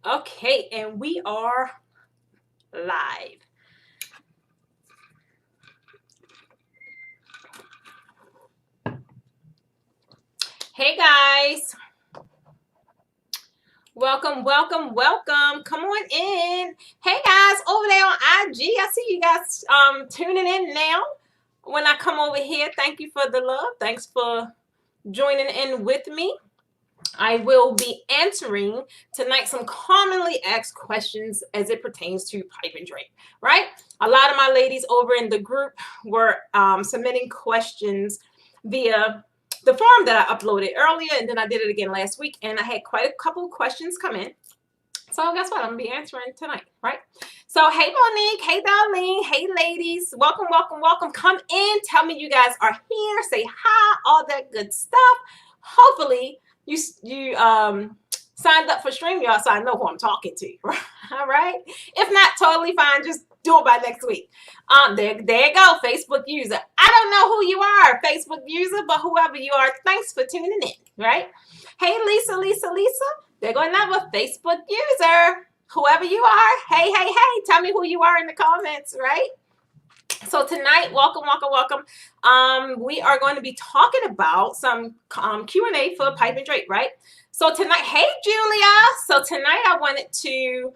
Okay, and we are live. Hey guys, welcome. Come on in. Hey guys, over there on IG, I see you guys tuning in now. When I come over here, thank you for the love. Thanks for joining in with me. I will be answering tonight some commonly asked questions as it pertains to pipe and drape, right? A lot of my ladies over in the group were submitting questions via the form that I uploaded earlier, and then I did it again last week, and I had quite a couple of questions come in. So guess what? I'm going to be answering tonight, right? So hey, Monique. Hey, Darlene. Hey, ladies. Welcome. Come in. Tell me you guys are here. Say hi. All that good stuff. Hopefully, you signed up for StreamYard, so I know who I'm talking to. All right. If not, totally fine. Just do it by next week. There you go. Facebook user. I don't know who you are, Facebook user, but whoever you are, thanks for tuning in. Right. Hey, Lisa. They're going to have a Facebook user. Whoever you are, hey, tell me who you are in the comments, right? So tonight, welcome. We are going to be talking about some Q&A for pipe and drape, right? So tonight, hey, Julia. So tonight I wanted to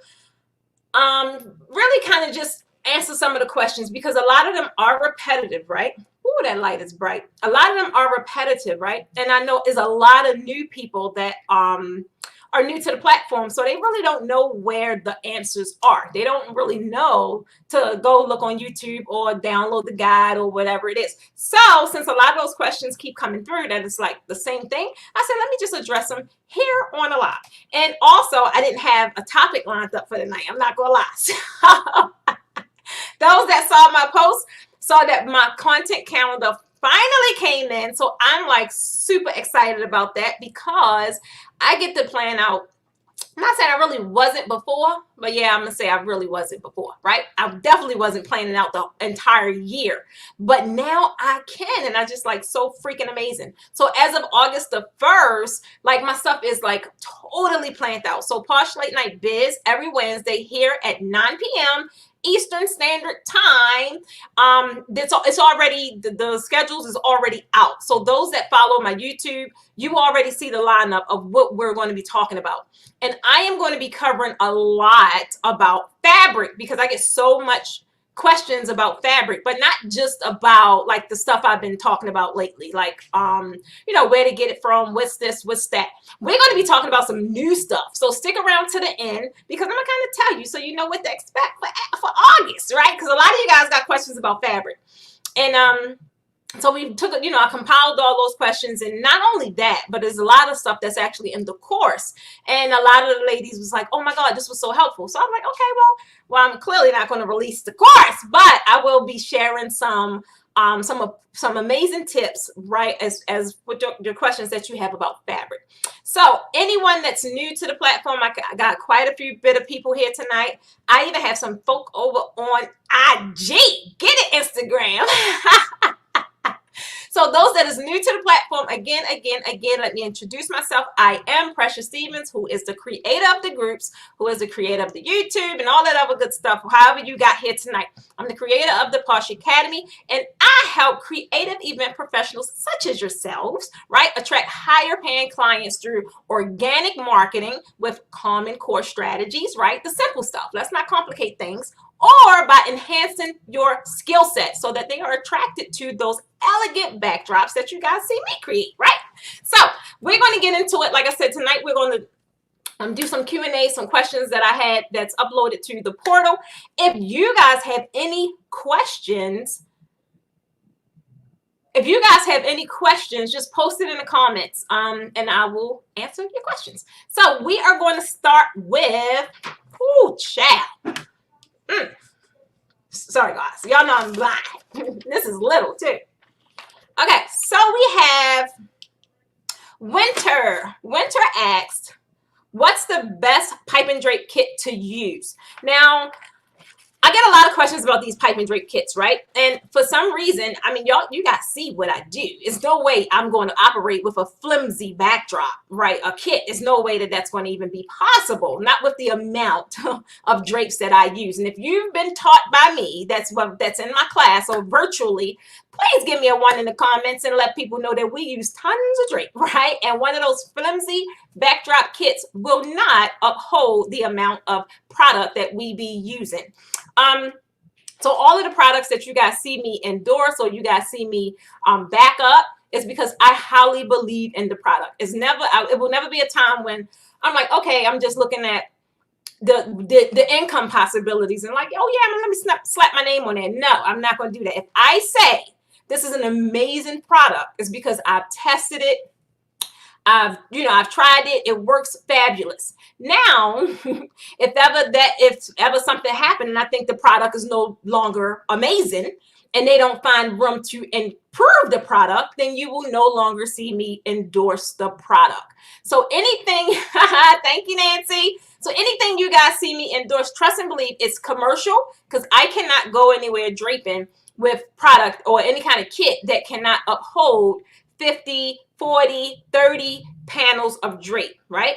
really kind of just answer some of the questions because a lot of them are repetitive, right? Ooh, that light is bright. A lot of them are repetitive, right? And I know there's a lot of new people that are new to the platform, so they really don't know where the answers are. They don't really know to go look on YouTube or download the guide or whatever it is. So since a lot of those questions keep coming through that it's like the same thing, I said, let me just address them here on a live. And also, I didn't have a topic lined up for the night. I'm not going to lie. Those that saw my post saw that my content calendar finally came in, so I'm like super excited about that because I get to plan out. I'm not saying I really wasn't before, but yeah, I'm gonna say I really wasn't before, right? I definitely wasn't planning out the entire year, but now I can, and I just like so freaking amazing. So as of August the 1st, like my stuff is like totally planned out. So Posh Late Night Biz every Wednesday here at 9 p.m. Eastern Standard Time. It's already the schedules is already out. So those that follow my YouTube, you already see the lineup of what we're going to be talking about. And I am going to be covering a lot about fabric because I get so much questions about fabric, but not just about like the stuff I've been talking about lately, like you know, where to get it from, what's this, what's that. We're going to be talking about some new stuff, so stick around to the end because I'm gonna kind of tell you so you know what to expect for August, right? Because a lot of you guys got questions about fabric, and so we took, you know, I compiled all those questions, and not only that, but there's a lot of stuff that's actually in the course. And a lot of the ladies was like, oh my God, this was so helpful. So I'm like, okay, well, I'm clearly not going to release the course, but I will be sharing some amazing tips, right, as with your questions that you have about fabric. So anyone that's new to the platform, I got quite a few bit of people here tonight. I even have some folk over on IG. Get it, Instagram. So those that is new to the platform, again, let me introduce myself. I am Precious Stevens, who is the creator of the groups, who is the creator of the YouTube and all that other good stuff, however you got here tonight. I'm the creator of the Posh Academy, and I help creative event professionals such as yourselves, right, attract higher paying clients through organic marketing with common core strategies, right, the simple stuff. Let's not complicate things. Or by enhancing your skill set so that they are attracted to those elegant backdrops that you guys see me create, right? So we're going to get into it. Like I said, tonight we're going to do some Q&A, some questions that I had that's uploaded to the portal. If you guys have any questions, just post it in the comments, and I will answer your questions. So we are going to start with, child. Sorry guys, y'all know I'm blind. This is little too. Okay, so we have Winter. Winter asked, what's the best pipe and drape kit to use? Now, I get a lot of questions about these pipe and drape kits, right? And for some reason, I mean, y'all, you guys see what I do. It's no way I'm going to operate with a flimsy backdrop, right? A kit. There's no way that that's going to even be possible. Not with the amount of drapes that I use. And if you've been taught by me, that's in my class or virtually, please give me a 1 in the comments and let people know that we use tons of drape, right? And one of those flimsy backdrop kits will not uphold the amount of product that we be using. So all of the products that you guys see me endorse or you guys see me back up is because I highly believe in the product. It will never be a time when I'm like, okay, I'm just looking at the income possibilities and like, oh yeah, let me slap my name on it. No, I'm not going to do that. If I say this is an amazing product, it's because I've tested it. I've tried it. It works fabulous. Now, if ever something happened and I think the product is no longer amazing and they don't find room to improve the product, then you will no longer see me endorse the product. So anything, thank you, Nancy. So anything you guys see me endorse, trust and believe it's commercial, because I cannot go anywhere draping with product or any kind of kit that cannot uphold 50, 40, 30 panels of drape, right?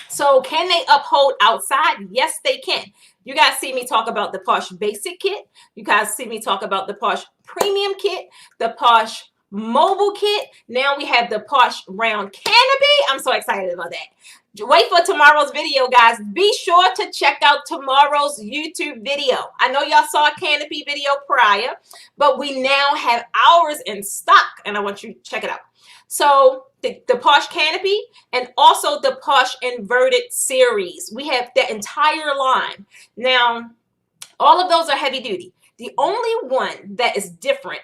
So can they uphold outside? Yes, they can. You guys see me talk about the Posh Basic Kit. You guys see me talk about the Posh Premium Kit, the Posh Mobile Kit. Now we have the Posh Round Canopy. I'm so excited about that. Wait for tomorrow's video, guys. Be sure to check out tomorrow's YouTube video. I know y'all saw a canopy video prior, but we now have ours in stock, and I want you to check it out. So the Posh Canopy and also the Posh Inverted series. We have that entire line. Now, all of those are heavy duty. The only one that is different,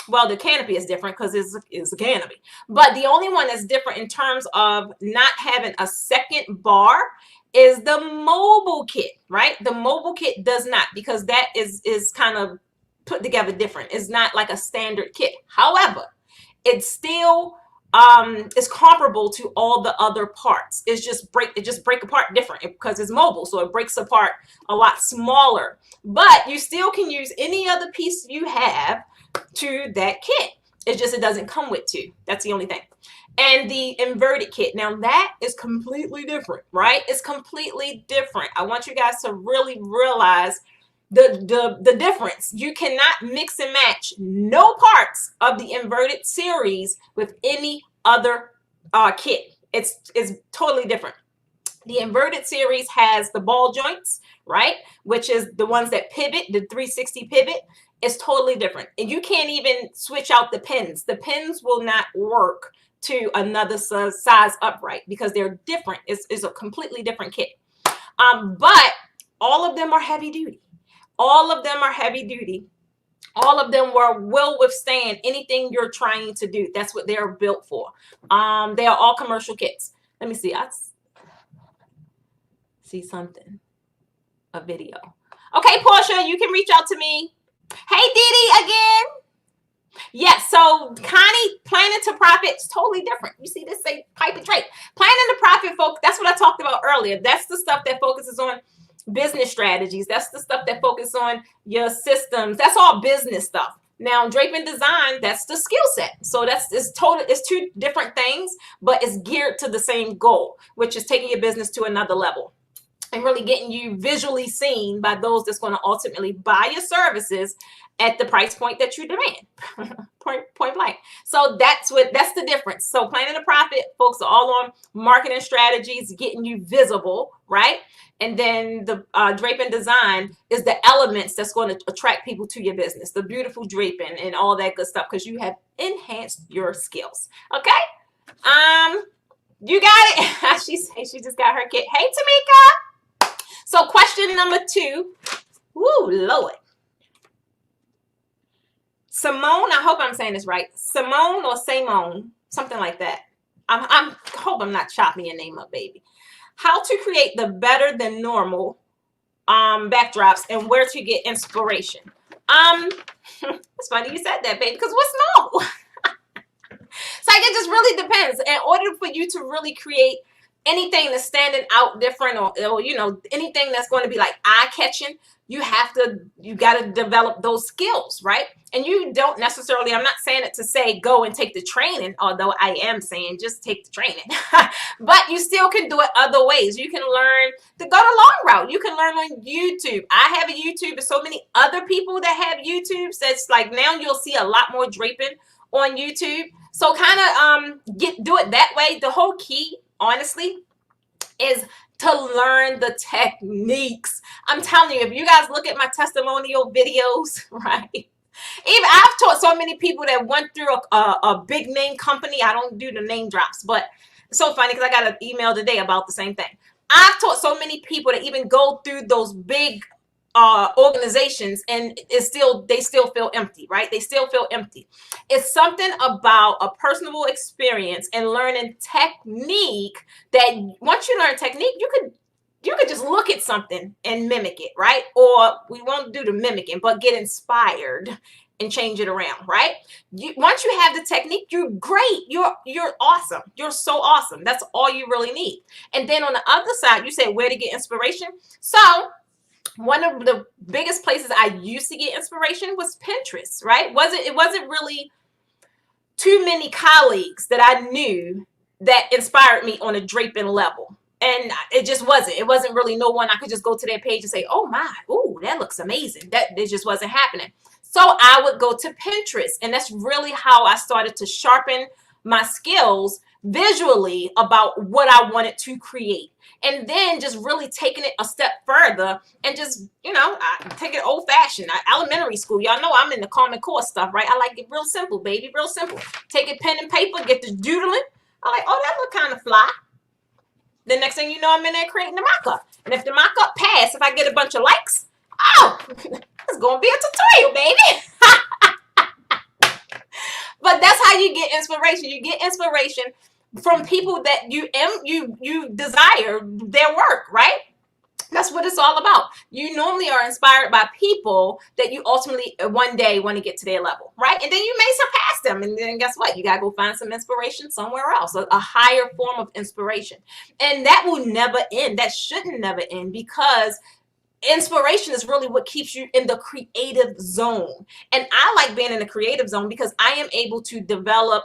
well, the canopy is different because it's a canopy, but the only one that's different in terms of not having a second bar is the mobile kit, right? The mobile kit does not, because that is kind of put together different. It's not like a standard kit. However, it's still is comparable to all the other parts. It just break apart different because it's mobile, so it breaks apart a lot smaller. But you still can use any other piece you have to that kit. It's just it doesn't come with two. That's the only thing. And the inverted kit, now that is completely different, right? It's completely different. I want you guys to really realize the difference. You cannot mix and match no parts of the inverted series with any other kit. It's totally different. The inverted series has the ball joints, right? Which is the ones that pivot, the 360 pivot. It's totally different. And you can't even switch out the pins. The pins will not work to another size upright because they're different. It's a completely different kit. But all of them are heavy duty. All of them are heavy duty. All of them will withstand anything you're trying to do. That's what they're built for. They are all commercial kits. Let me see. I see something. A video. Okay, Portia, you can reach out to me. Hey, Didi, again. Yes, so Connie, planning to profit is totally different. You see this say pipe and drape. Planning to profit, folks, that's what I talked about earlier. That's the stuff that focuses on business strategies. That's the stuff that focuses on your systems. That's all business stuff. Now, drape and design, that's the skill set. So it's two different things, but it's geared to the same goal, which is taking your business to another level and really getting you visually seen by those that's going to ultimately buy your services at the price point that you demand. point blank. So that's the difference. So planning to profit, folks are all on marketing strategies, getting you visible, right? And then the drape and design is the elements that's going to attract people to your business, the beautiful draping and all that good stuff, because you have enhanced your skills. Okay. You got it. She just got her kit. Hey, Tamika. So question number 2. Woo, Lord. Simone, I hope I'm saying this right. Simone or Simone, something like that. I hope I'm not chopping your name up, baby. How to create the better than normal backdrops and where to get inspiration. It's funny you said that, baby, because what's normal? So it just really depends. In order for you to really create anything that's standing out different, or you know, anything that's going to be like eye-catching, you got to develop those skills, right? And you don't necessarily, I'm not saying it to say go and take the training, although I am saying just take the training. But you still can do it other ways. You can learn to go the long route. You can learn on YouTube. I have a YouTube. There's so many other people that have YouTubes that's like, now you'll see a lot more draping on YouTube. So kind of do it that way. The whole key, honestly, is to learn the techniques. I'm telling you, if you guys look at my testimonial videos, right? Even I've taught so many people that went through a big name company. I don't do the name drops, but it's so funny because I got an email today about the same thing. I've taught so many people that even go through those big organizations, and they still feel empty, right? They still feel empty. It's something about a personal experience and learning technique that once you learn technique, you could just look at something and mimic it, right? Or we won't do the mimicking, but get inspired and change it around, right? Once you have the technique, you're great. You're awesome. You're so awesome. That's all you really need. And then on the other side, you say where to get inspiration. So one of the biggest places I used to get inspiration was Pinterest, right? It wasn't really too many colleagues that I knew that inspired me on a draping level. And it just wasn't. It wasn't really no one I could just go to their page and say, oh my, oh, that looks amazing. It just wasn't happening. So I would go to Pinterest, and that's really how I started to sharpen my skills visually about what I wanted to create. And then just really taking it a step further and just, you know, I take it old fashioned. Elementary school, y'all know I'm in the Common Core stuff, right? I like it real simple, baby, real simple. Take a pen and paper, get the doodling. I'm like, oh, that look kind of fly. The next thing you know, I'm in there creating the mock-up. And if the mock-up pass, if I get a bunch of likes, oh, it's going to be a tutorial, baby. But that's how you get inspiration. You get inspiration from people that you desire their work, right? That's what it's all about. You normally are inspired by people that you ultimately one day want to get to their level, right? And then you may surpass them. And then guess what? You got to go find some inspiration somewhere else, a higher form of inspiration. And that will never end. That shouldn't never end, because inspiration is really what keeps you in the creative zone. And I like being in the creative zone because I am able to develop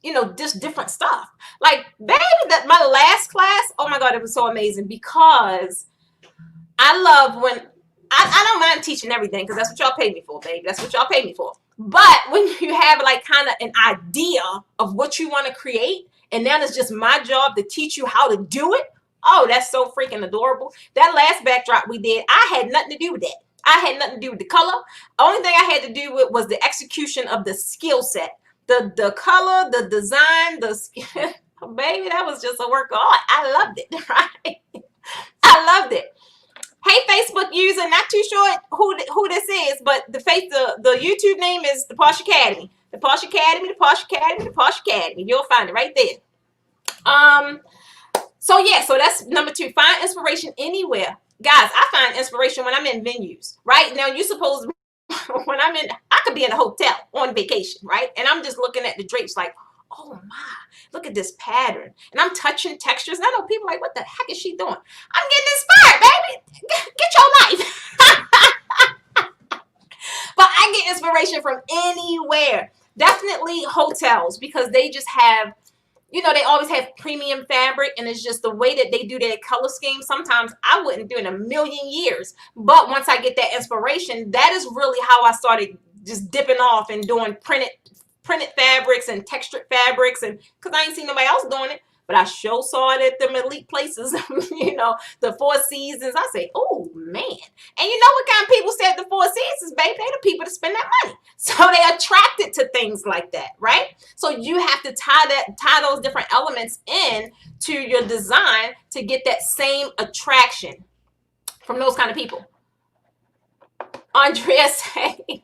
you know, just different stuff. Like, baby, that my last class, oh my God, it was so amazing, because I love when I don't mind teaching everything, because that's what y'all pay me for, baby. That's what y'all pay me for. But when you have like kind of an idea of what you want to create, and then it's just my job to teach you how to do it. Oh, that's so freaking adorable. That last backdrop we did, I had nothing to do with that. I had nothing to do with the color. Only thing I had to do with was the execution of the skill set. The color, the design, baby, that was just a work of art. I loved it, right? I loved it. Hey, Facebook user, not too sure who this is, but the YouTube name is The Posh Academy. The Posh Academy, The Posh Academy, The Posh Academy. You'll find it right there. So yeah, so that's number 2. Find inspiration anywhere. Guys, I find inspiration when I'm in venues, right? Now, you suppose when I could be in a hotel on vacation, right? And I'm just looking at the drapes like, oh my, look at this pattern. And I'm touching textures. And I know people are like, what the heck is she doing? I'm getting inspired, baby. Get your life. But I get inspiration from anywhere. Definitely hotels, because they just have, you know, they always have premium fabric, and it's just the way that they do their color scheme. Sometimes I wouldn't do in a million years. But once I get that inspiration, that is really how I started just dipping off and doing printed fabrics and textured fabrics, and because I ain't seen nobody else doing it. But I sure saw it at them elite places, you know, the Four Seasons. I say, oh, man. And you know what kind of people stay at the Four Seasons, baby? They're the people that spend that money. So they attracted to things like that, right? So you have to tie those different elements in to your design to get that same attraction from those kind of people. Andrea saying,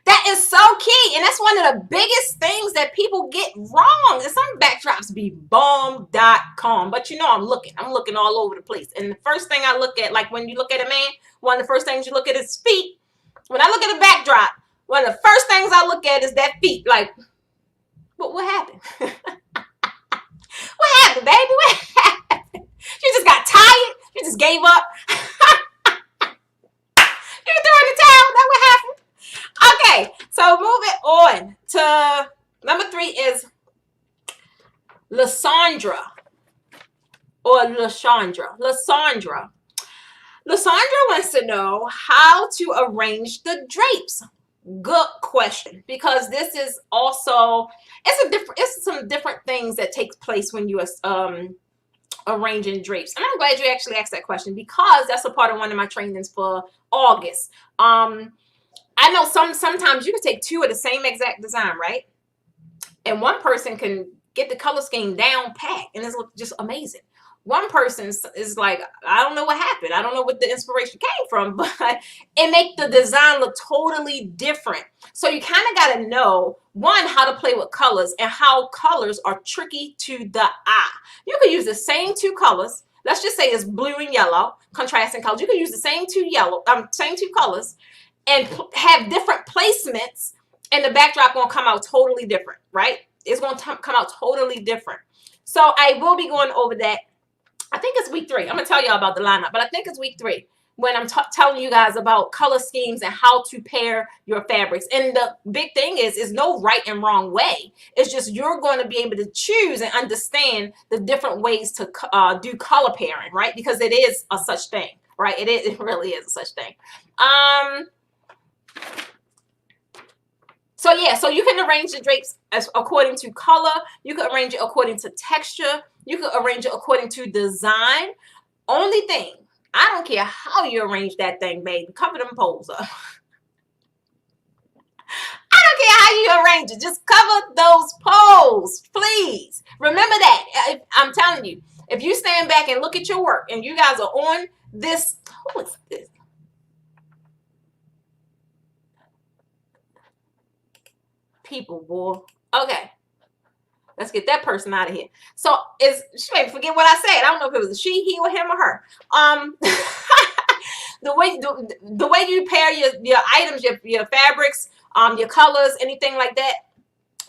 that is so key. And that's one of the biggest things that people get wrong. And some backdrops be bomb.com. But you know, I'm looking all over the place. And the first thing I look at, like when you look at a man, one of the first things you look at is feet. When I look at a backdrop, one of the first things I look at is that feet. Like, what happened? baby, what happened? She just got tired. She just gave up. You threw in the towel. That's what happened. Okay, so moving on to number 3 is Lysandra or Lashandra. Lysandra wants to know how to arrange the drapes. Good question, because this is also it's some different things that takes place when you arranging drapes. And I'm glad you actually asked that question, because that's a part of one of my trainings for August. I know sometimes you can take 2 of the same exact design, right? And one person can get the color scheme down pat and it's just amazing. One person is like, I don't know what happened. I don't know what the inspiration came from, but it makes the design look totally different. So you kind of got to know, one, how to play with colors and how colors are tricky to the eye. You could use the same 2 colors. Let's just say it's blue and yellow, contrasting colors. You could use the same 2 colors and have different placements, and the backdrop going to come out totally different, right? It's going to come out totally different. So I will be going over that. I think it's week 3. I'm going to tell y'all about the lineup, but I think it's week 3 when I'm telling you guys about color schemes and how to pair your fabrics. And the big thing is no right and wrong way. It's just you're going to be able to choose and understand the different ways to do color pairing, right? Because it is a such thing, right? It really is a such thing. So yeah, so you can arrange the drapes according to color. You can arrange it according to texture. You can arrange it according to design. Only thing, I don't care how you arrange that thing, baby. Cover them poles up. I don't care how you arrange it. Just cover those poles, please. Remember that. I'm telling you, if you stand back and look at your work and you guys are on this, who is this? People, boy. Okay, let's get that person out of here. So she may forget what I said. I don't know if it was a she, he, or him, or her. The way you pair your items, your fabrics, your colors, anything like that,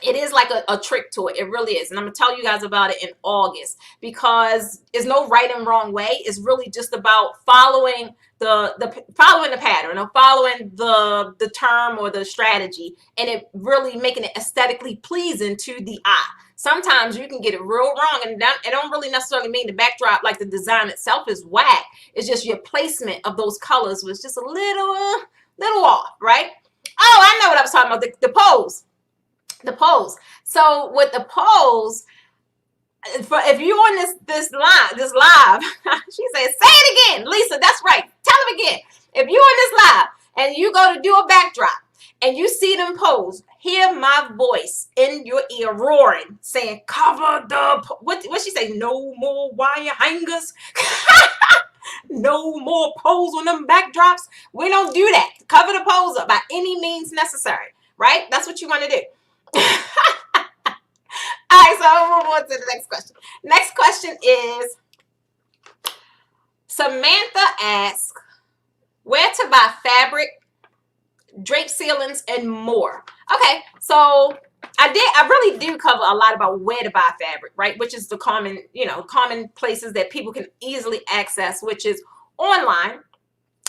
it is like a trick to it. It really is. And I'm gonna tell you guys about it in August, because there's no right and wrong way. It's really just about following following the pattern, or following the term or the strategy, and it really making it aesthetically pleasing to the eye. Sometimes you can get it real wrong, and it don't really necessarily mean the backdrop, like the design itself is whack. It's just your placement of those colors was just a little off, right? Oh, I know what I was talking about. The pose. The pose. So with the pose, if you're on this live, she said, say it again, Lisa. That's right. Tell them again. If you're on this live and you go to do a backdrop and you see them pose, hear my voice in your ear roaring, saying, cover the what she say? No more wire hangers. No more pose on them backdrops. We don't do that. Cover the pose up by any means necessary, right? That's what you want to do. All right, so I'll move on to the next question. Next question is, Samantha asks, where to buy fabric, drape ceilings, and more. Okay, so I really do cover a lot about where to buy fabric, right? Which is the common places that people can easily access, which is online,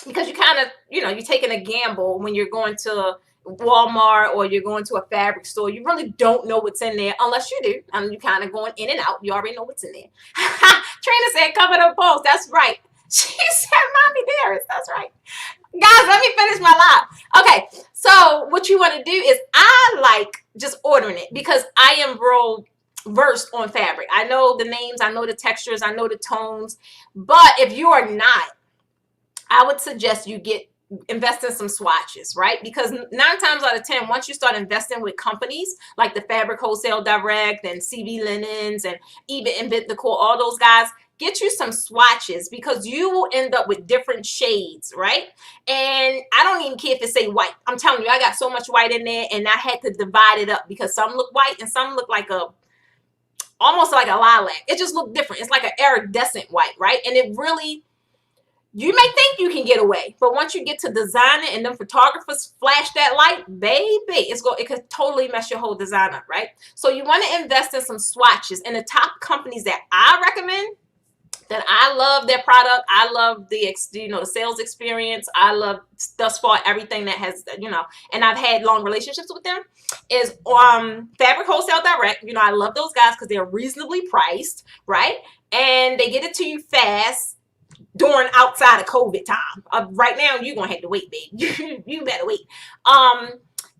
because you kind of, you're taking a gamble when you're going to Walmart or you're going to a fabric store. You really don't know what's in there unless you do. I mean, you're kind of going in and out. You already know what's in there. Trina said, cover the post. That's right. She said, Mommy Dearest. That's right. Guys, let me finish my live. Okay, so what you want to do is, I like just ordering it because I am real versed on fabric. I know the names, I know the textures, I know the tones. But if you are not, I would suggest you invest in some swatches, right? Because 9 times out of 10, once you start investing with companies like the Fabric Wholesale Direct and CB Linens and even Invent Decor, all those guys, get you some swatches, because you will end up with different shades, right? And I don't even care if it say white. I'm telling you, I got so much white in there, and I had to divide it up because some look white and some look like almost like a lilac. It just looked different. It's like an iridescent white, right? And it really, You may think you can get away, but once you get to designing and them photographers flash that light, baby, it could totally mess your whole design up, right? So you want to invest in some swatches. And the top companies that I recommend, that I love their product, I love the the sales experience, I love thus far everything that has, and I've had long relationships with them, is Fabric Wholesale Direct. I love those guys because they're reasonably priced, right? And they get it to you fast during outside of COVID time. Right now, you're gonna have to wait, babe. You better wait.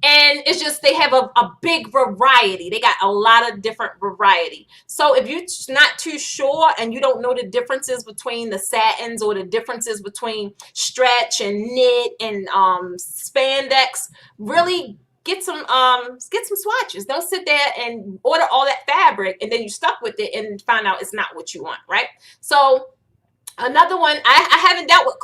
And it's just, they have a big variety. They got a lot of different variety. So if you're not too sure and you don't know the differences between the satins or the differences between stretch and knit and spandex, really get some swatches. Don't sit there and order all that fabric and then you stuck with it and find out it's not what you want, right? So another one, I haven't dealt with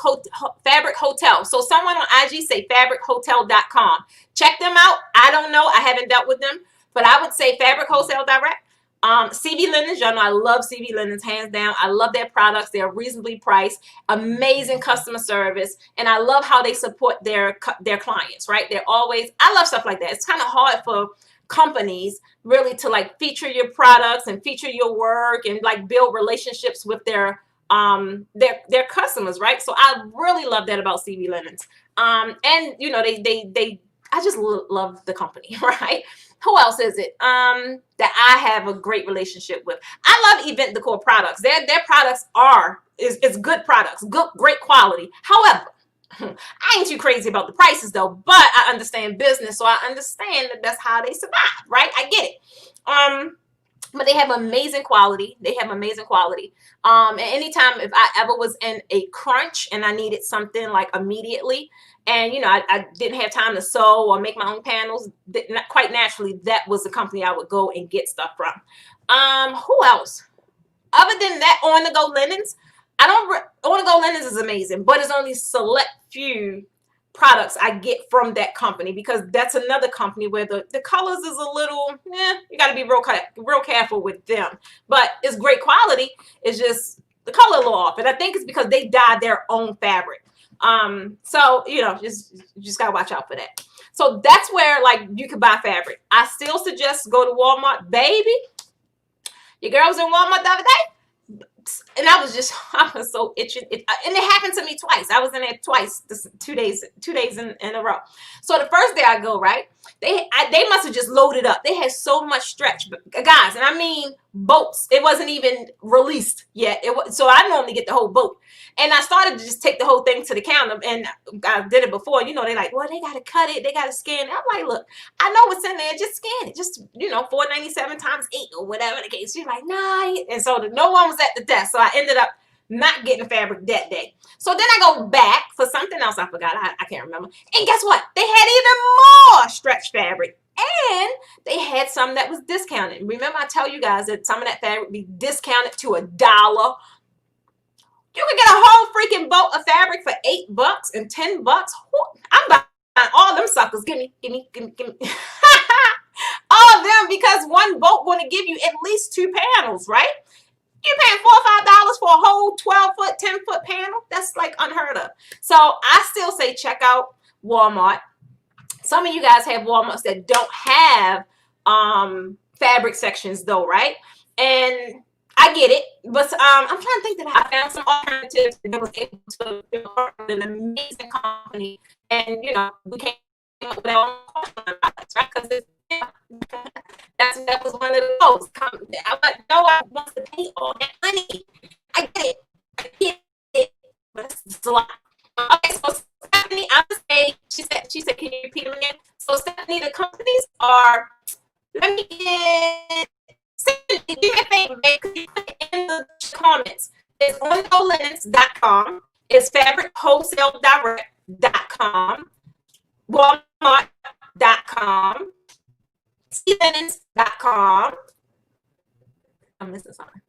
Fabric Hotel. So someone on IG say fabrichotel.com. Check them out. I don't know. I haven't dealt with them. But I would say Fabric Wholesale Direct. CV Linens, y'all know I love CV Linens, hands down. I love their products. They're reasonably priced. Amazing customer service. And I love how they support their clients, right? I love stuff like that. It's kind of hard for companies really to like feature your products and feature your work and like build relationships with their customers, right? So I really love that about CV Linens. And I just love the company, right? Who else is it that I have a great relationship with? I love Event Decor products. Their products is good products, great quality. However, I ain't too crazy about the prices though, but I understand business, so I understand that that's how they survive, right? I get it. But they have amazing quality. And anytime if I ever was in a crunch and I needed something like immediately, and I didn't have time to sew or make my own panels, quite naturally, that was the company I would go and get stuff from. Who else? Other than that, On-the-Go Linens. On-the-Go Linens is amazing, but it's only select few products I get from that company, because that's another company where the colors is a little, you got to be real careful with them. But it's great quality. It's just the color a little off, and I think it's because they dye their own fabric. So you just gotta watch out for that. So that's where like you can buy fabric. I still suggest go to Walmart, baby. Your girl was in Walmart the other day, and I was so itching. And it happened to me twice. I was in there twice, 2 days in a row. So the first day I go, right, they must have just loaded up. They had so much stretch, guys, and I mean boats. It wasn't even released yet. So I normally get the whole boat. And I started to just take the whole thing to the counter, and I did it before. They're like, well, they got to cut it. They got to scan it. I'm like, look, I know what's in there. Just scan it. Just, $4.97 times 8 or whatever the case. She's like, nah. And so no one was at the desk. So I ended up not getting fabric that day. So then I go back for something else I forgot. I can't remember. And guess what? They had even more stretch fabric. And they had some that was discounted. Remember I tell you guys that some of that fabric would be discounted to $1. You can get a whole freaking boat of fabric for $8 and $10. I'm buying all them suckers. Give me. All of them, because one boat going to give you at least 2 panels, right? You're paying $4 or $5 for a whole 12-foot, 10-foot panel. That's like unheard of. So I still say check out Walmart. Some of you guys have Walmarts that don't have fabric sections though, right? And I get it, but I'm trying to think that I found some alternatives that was able to work with an amazing company, and we came up with our own products, right? Because that was one of the goals. I want to pay all that money. I get it, but it's a lot. Okay, so Stephanie, I would say she said, can you repeat them again? So Stephanie, the companies are. Let me get. Do me a favor, babe, could you put it in the comments? It's ongolinens.com. It's fabrichwholesaledirect.com. Walmart.com. cutting.What. I'm missing something.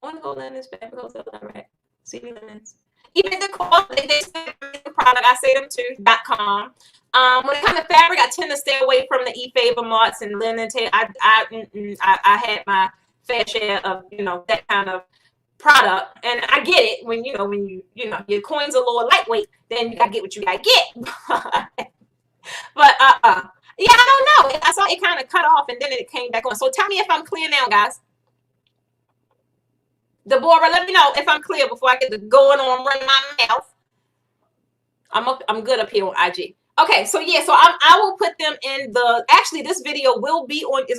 Ongolinens, Fabric Wholesale Direct, CV Linens. Even the they product, I say them too, .com. When it comes to fabric, I tend to stay away from the E-Favor Marts and linen. I had my fair share of, that kind of product, and I get it. When your coin's a little lightweight, then you gotta get what you gotta get. But yeah, I don't know. I saw it kind of cut off and then it came back on. So tell me if I'm clear now, guys. Deborah, let me know if I'm clear before I get to going on running my mouth. I'm good up here on IG. Okay, so yeah, so I will put them in the, actually this video is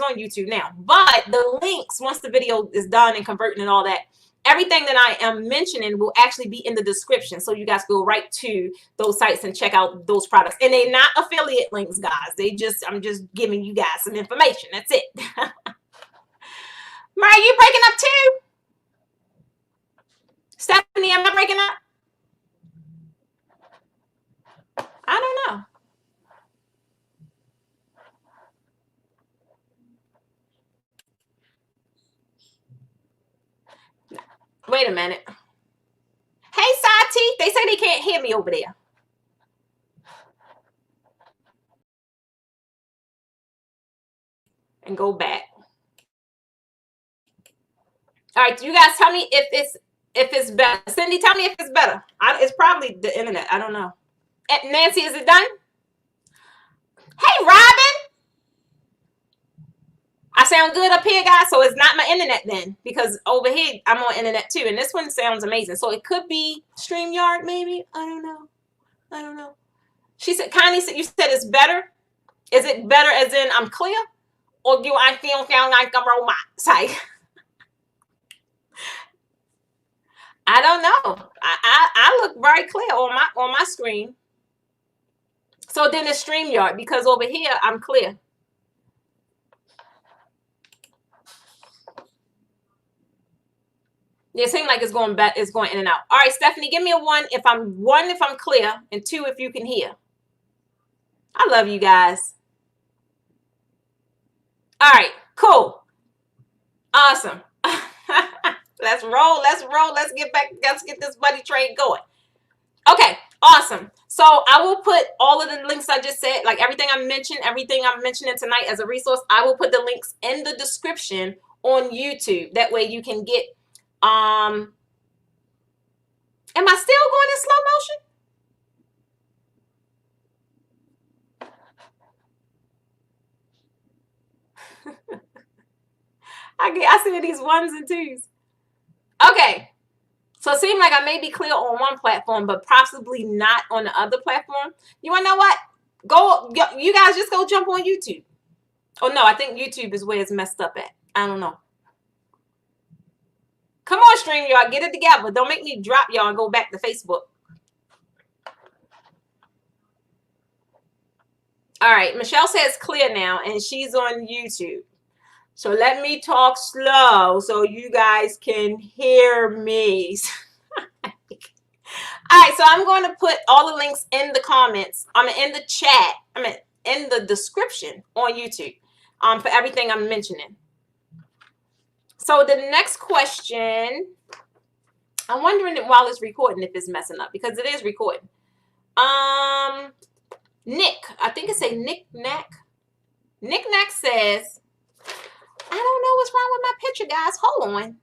on YouTube now, but the links, once the video is done and converting and all that, everything that I am mentioning will actually be in the description. So you guys go right to those sites and check out those products. And they're not affiliate links, guys. I'm just giving you guys some information. That's it. Mary, you breaking up too? Stephanie, am I breaking up? I don't know. Wait a minute. Hey, Sati, they say they can't hear me over there. And go back. All right, you guys tell me if it's better. Cindy, tell me if it's better. It's probably the internet. I don't know. Nancy, is it done? Hey, Robin. I sound good up here, guys, so it's not my internet then, because over here I'm on internet too, and this one sounds amazing. So it could be StreamYard, maybe. I don't know. She said, Connie said, you said it's better. Is it better as in I'm clear, or do I feel sound like a robot? Say, I don't know. I look very clear on my screen. So then it's StreamYard, because over here I'm clear. It seems like it's going back, it's going in and out. All right, Stephanie, give me a one if I'm clear, and 2 if you can hear. I love you guys. All right, cool. Awesome. Let's roll. Let's get this buddy train going. Okay, awesome. So I will put all of the links I just said, like everything I'm mentioning tonight as a resource, I will put the links in the description on YouTube. That way you can get, am I still going in slow motion? I see these 1s and 2s. Okay. So it seems like I may be clear on one platform, but possibly not on the other platform. You want to know what? You guys just go jump on YouTube. Oh, no, I think YouTube is where it's messed up at. I don't know. Come on, StreamYard, get it together. Don't make me drop y'all and go back to Facebook. All right, Michelle says clear now, and she's on YouTube. So let me talk slow so you guys can hear me. All right, so I'm going to put all the links in the comments. I'm in the chat. In the description on YouTube for everything I'm mentioning. So the next question, I'm wondering while it's recording if it's messing up, because it is recording. Nick, I think it say Nick Knack. Nick Knack says, I don't know what's wrong with my picture, guys. Hold on.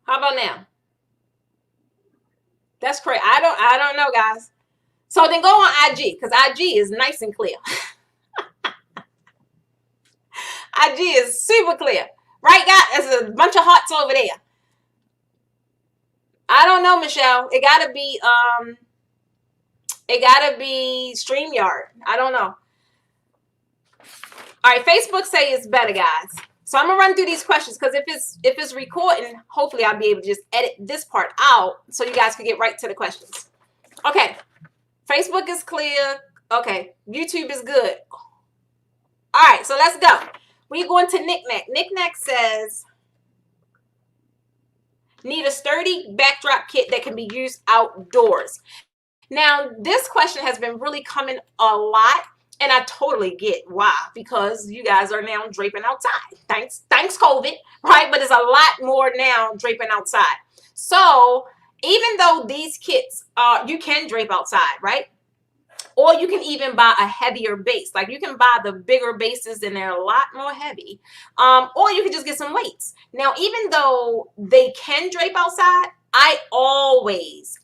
How about now? That's crazy. I don't know, guys. So then go on IG, because IG is nice and clear. IG is super clear. Right, guys? There's a bunch of hearts over there. I don't know, Michelle. It gotta be StreamYard. I don't know. All right, Facebook say it's better, guys. So I'm gonna run through these questions, because if it's recording, hopefully I'll be able to just edit this part out so you guys can get right to the questions. Okay, Facebook is clear. Okay, YouTube is good. All right, so let's go. We're going to Knick-Knack. Knick-Knack says, need a sturdy backdrop kit that can be used outdoors. Now, this question has been really coming a lot, and I totally get why, because you guys are now draping outside. Thanks COVID, right? But there's a lot more now draping outside. So even though these kits, you can drape outside, right? Or you can even buy a heavier base. Like you can buy the bigger bases and they're a lot more heavy. Or you can just get some weights. Now, even though they can drape outside, I always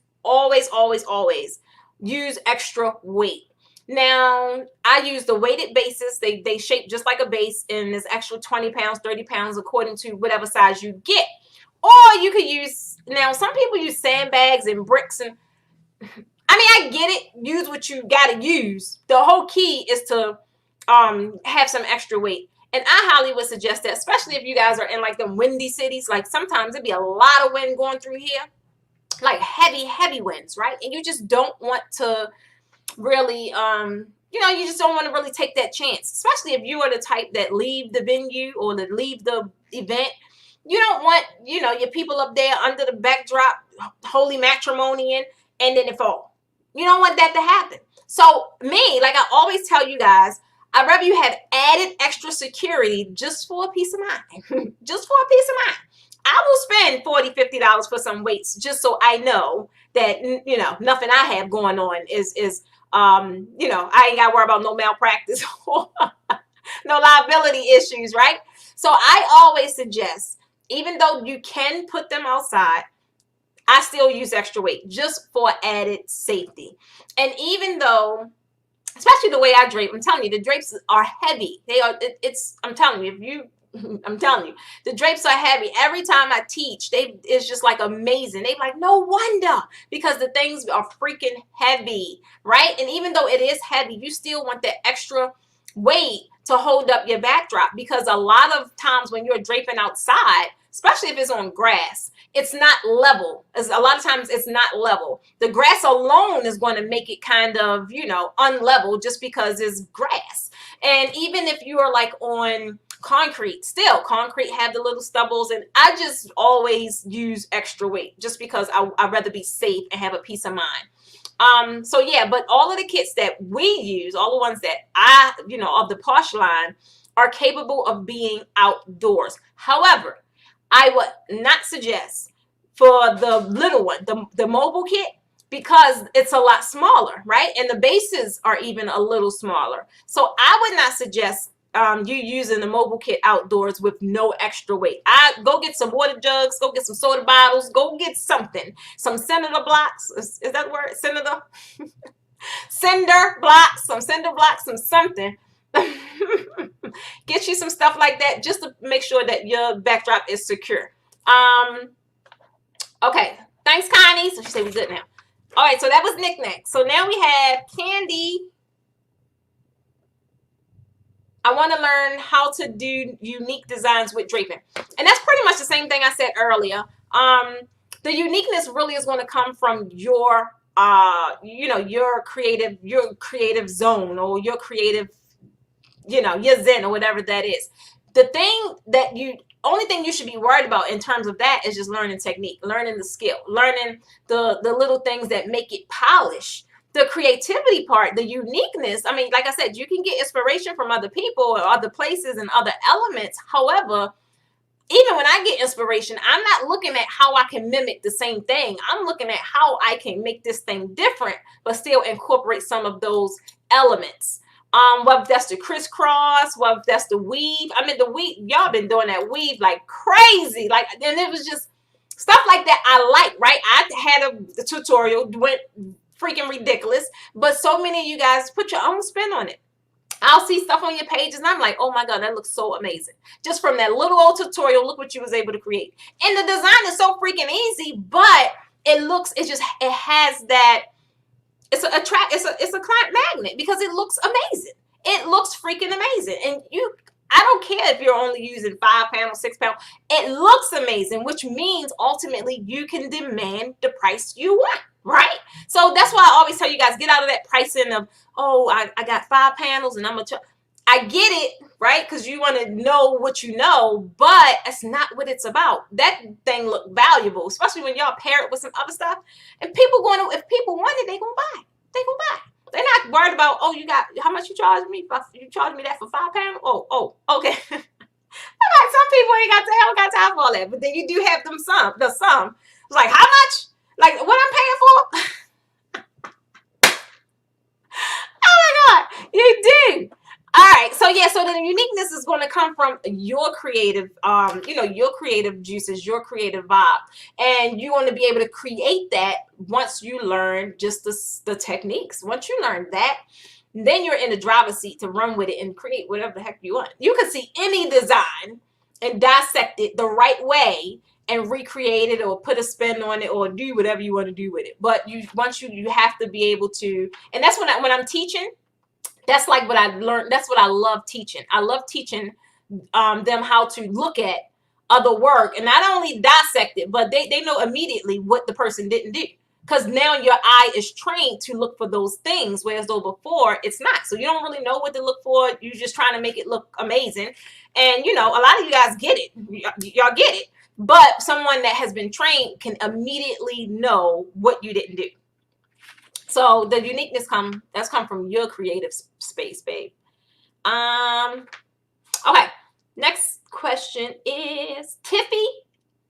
use extra weight. Now, I use the weighted bases. They shape just like a base, and there's extra 20 pounds, 30 pounds, according to whatever size you get. Or you could use, now some people use sandbags and bricks, and I mean, I get it. Use what you got to use. The whole key is to have some extra weight. And I highly would suggest that, especially if you guys are in like them windy cities. Like sometimes it'd be a lot of wind going through here, like heavy winds, right? And you just don't want to really, you know, you just don't want to really take that chance, especially if you are the type that leave the venue or that leave the event. You don't want, you know, your people up there under the backdrop, holy matrimony and then it fall. You don't want that to happen. So me, like I always tell you guys, I'd rather you have added extra security just for a peace of mind. Just for a peace of mind. I will spend $40, $50 for some weights just so I know that, you know, nothing I have going on is you know, I ain't got to worry about no malpractice or no liability issues, right? So I always suggest, even though you can put them outside, I still use extra weight just for added safety. And even though, especially the way I drape, I'm telling you, the drapes are heavy. They are, I'm telling you, if you, I'm telling you, the drapes are heavy. Every time I teach, it's just like amazing. They like, no wonder, because the things are freaking heavy, right? And even though it is heavy, you still want that extra weight to hold up your backdrop, because a lot of times when you're draping outside, especially if it's on grass, it's not level. A lot of times it's not level. The grass alone is going to make it kind of, you know, unlevel just because it's grass. And even if you are like on concrete, still concrete have the little stubbles, and I just always use extra weight just because I'd rather be safe and have a peace of mind. So yeah, but all of the kits that we use, all the ones that I, you know, of the Posh line, are capable of being outdoors. However, I would not suggest for the little one, the mobile kit, because it's a lot smaller, right? And the bases are even a little smaller. So I would not suggest you using the mobile kit outdoors with no extra weight. Go get some water jugs, go get some soda bottles, go get something. Some cinder blocks. Is that the word? Cinder? Cinder blocks, some cinder blocks, some something. Get you some stuff like that just to make sure that your backdrop is secure. Okay, thanks, Connie. So she said we're good now. All right, so that was Knick-Knack. So now we have Candy. I want to learn how to do unique designs with draping. And that's pretty much the same thing I said earlier. The uniqueness really is going to come from your you know, your creative zone, or your creative, you know, your zen, or whatever that is. The thing that only thing you should be worried about in terms of that is just learning technique, learning the skill, learning the little things that make it polished. The creativity part, the uniqueness, I mean, like I said, you can get inspiration from other people or other places and other elements. However, even when I get inspiration, I'm not looking at how I can mimic the same thing. I'm looking at how I can make this thing different, but still incorporate some of those elements. Whether that's the crisscross, whether that's the weave. I mean, the weave, y'all been doing that weave like crazy. Like, and it was just stuff like that I like, right? I had a tutorial, went freaking ridiculous, but so many of you guys put your own spin on it. I'll see stuff on your pages and I'm like, oh my God, that looks so amazing. Just from that little old tutorial, look what you was able to create. And the design is so freaking easy, but it has that, it's a client magnet because it looks amazing. It looks freaking amazing. And I don't care if you're only using 5 panels, 6 panels. It looks amazing, which means ultimately you can demand the price you want, right? So that's why I always tell you guys, get out of that pricing of, oh, I got 5 panels and I'm going to, I get it, right? Because you want to know what you know, but that's not what it's about. That thing look valuable, especially when y'all pair it with some other stuff. And people going to, if people want it, they gonna buy. They gonna buy. They're not worried about, oh, you got how much you charge me? You charge me that for £5? Oh, okay. Some people ain't got time for all that, but then you do have the some. It's like how much? Like what I'm paying for? Oh my God, you do. All right, so yeah, so the uniqueness is going to come from your creative, your creative juices, your creative vibe, and you want to be able to create that once you learn just the techniques. Once you learn that, then you're in the driver's seat to run with it and create whatever the heck you want. You can see any design and dissect it the right way and recreate it or put a spin on it or do whatever you want to do with it. But once you have to be able to, and that's when I'm teaching. That's like what I learned. That's what I love teaching. I love teaching them how to look at other work and not only dissect it, but they know immediately what the person didn't do. Because now your eye is trained to look for those things, whereas though before it's not. So you don't really know what to look for. You're just trying to make it look amazing. And, a lot of you guys get it. Y'all get it. But someone that has been trained can immediately know what you didn't do. So the uniqueness come from your creative space, babe. Okay. Next question is Tiffy.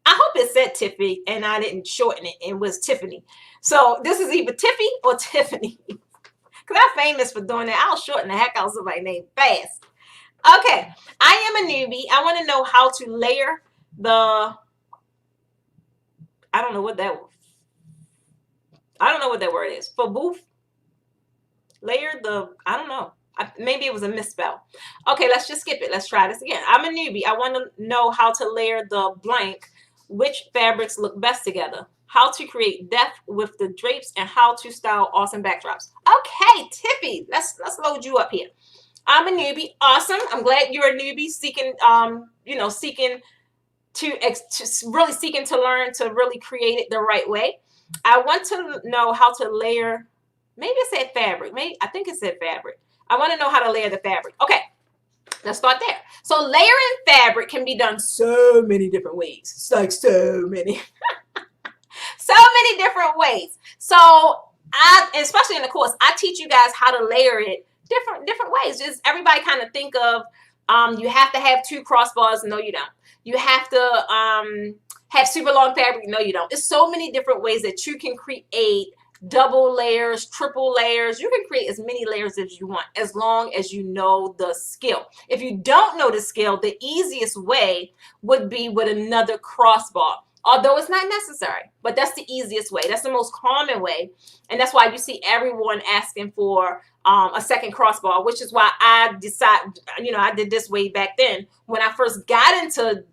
I hope it said Tiffy and I didn't shorten it and was Tiffany. So this is either Tiffy or Tiffany. Because I'm famous for doing that. I'll shorten the heck out of somebody's name fast. Okay. I am a newbie. I want to know how to layer the, I don't know what that word is. For booth, layer the, I don't know. Maybe it was a misspell. Okay, let's just skip it. Let's try this again. I'm a newbie. I want to know how to layer the blank. Which fabrics look best together? How to create depth with the drapes and how to style awesome backdrops. Okay, Tiffy, let's load you up here. I'm a newbie. Awesome. I'm glad you're a newbie seeking, seeking to learn to really create it the right way. I want to know how to layer. Maybe it said fabric. I think it said fabric. I want to know how to layer the fabric. Okay, let's start there. So layering fabric can be done so many different ways. It's like so many. So many different ways. So especially in the course, I teach you guys how to layer it different ways. Just everybody kind of think of you have to have 2 crossbars. No, you don't. You have to have super long fabric. No, you don't. It's so many different ways that you can create double layers, triple layers. You can create as many layers as you want, as long as you know the skill. If you don't know the skill, the easiest way would be with another crossbar. Although it's not necessary, but that's the easiest way. That's the most common way. And that's why you see everyone asking for a second crossbar, which is why I decided, I did this way back then. When I first got into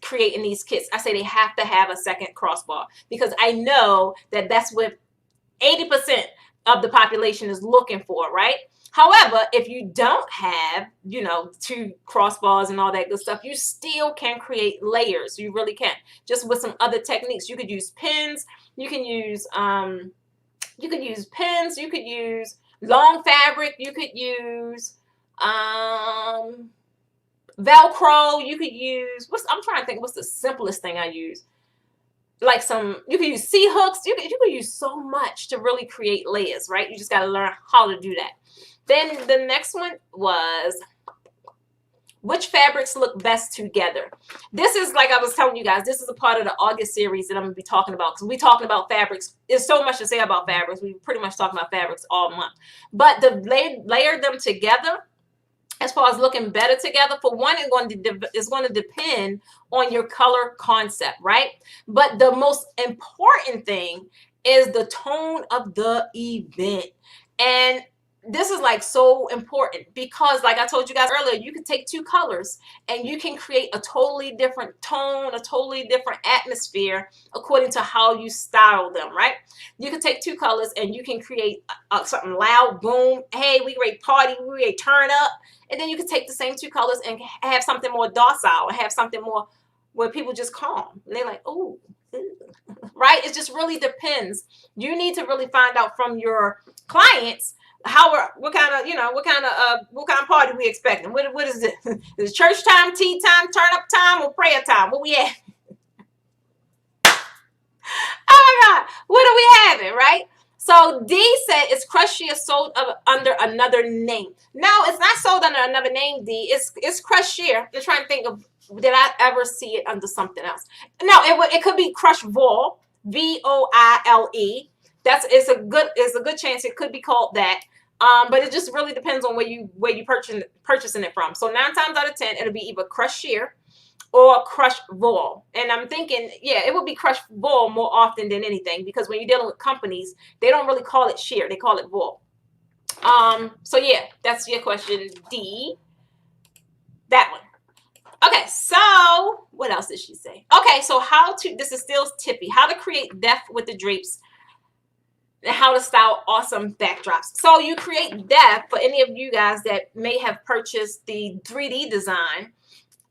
creating these kits, I say they have to have a second crossbar because I know that that's what 80% of the population is looking for, right? However, if you don't have, 2 crossbars and all that good stuff, you still can create layers. You really can. Just with some other techniques. You could use pins. You can use pins. You could use long fabric. You could use Velcro. You could use I'm trying to think what's the simplest thing I use. Like you can use C hooks. You can use so much to really create layers, right? You just got to learn how to do that. Then the next one was which fabrics look best together. This is, like I was telling you guys, this is a part of the August series that I'm going to be talking about because we're talking about fabrics. There's so much to say about fabrics. We pretty much talking about fabrics all month. But the layer them together, as far as looking better together, for one, it's going to depend on your color concept, right? But the most important thing is the tone of the event. And this is like so important because, like I told you guys earlier, you can take 2 colors and you can create a totally different tone, a totally different atmosphere according to how you style them, right? You can take 2 colors and you can create something loud, boom, hey, we great party, we great turn up. And then you can take the same 2 colors and have something more docile and have something more where people just calm. And they're like, oh, right? It just really depends. You need to really find out from your clients what kind of, what kind of party we expecting? What is it? Is it church time, tea time, turn up time, or prayer time? What we at? Oh my God, what are we having, right? So D said it's crushed shear sold under another name. No, it's not sold under another name, D. It's crushed shear. I'm trying to think of, did I ever see it under something else? No, it could be crushed voile, VOILE. It's a good chance it could be called that. But it just really depends on where you purchasing it from. So 9 times out of 10, it'll be either crushed shear or crushed voile. And I'm thinking, yeah, it would be crushed voile more often than anything, because when you're dealing with companies, they don't really call it shear, they call it voile. So yeah, that's your question, D. That one. Okay, so what else did she say? Okay, so this is still Tippy, how to create depth with the drapes and how to style awesome backdrops. So you create depth for any of you guys that may have purchased the 3D design.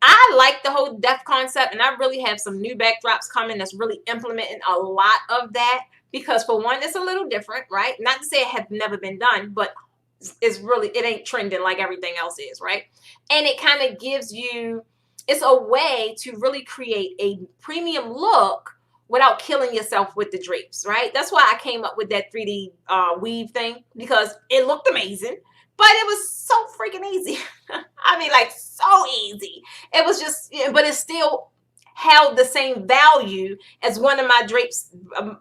I like the whole depth concept, and I really have some new backdrops coming that's really implementing a lot of that, because for one, it's a little different, right? Not to say it has never been done, but it ain't trending like everything else is, right? And it kind of gives you, it's a way to really create a premium look without killing yourself with the drapes, right? That's why I came up with that 3D weave thing, because it looked amazing. But it was so freaking easy. I mean, like, so easy. It was just, but it still held the same value as one of my drapes,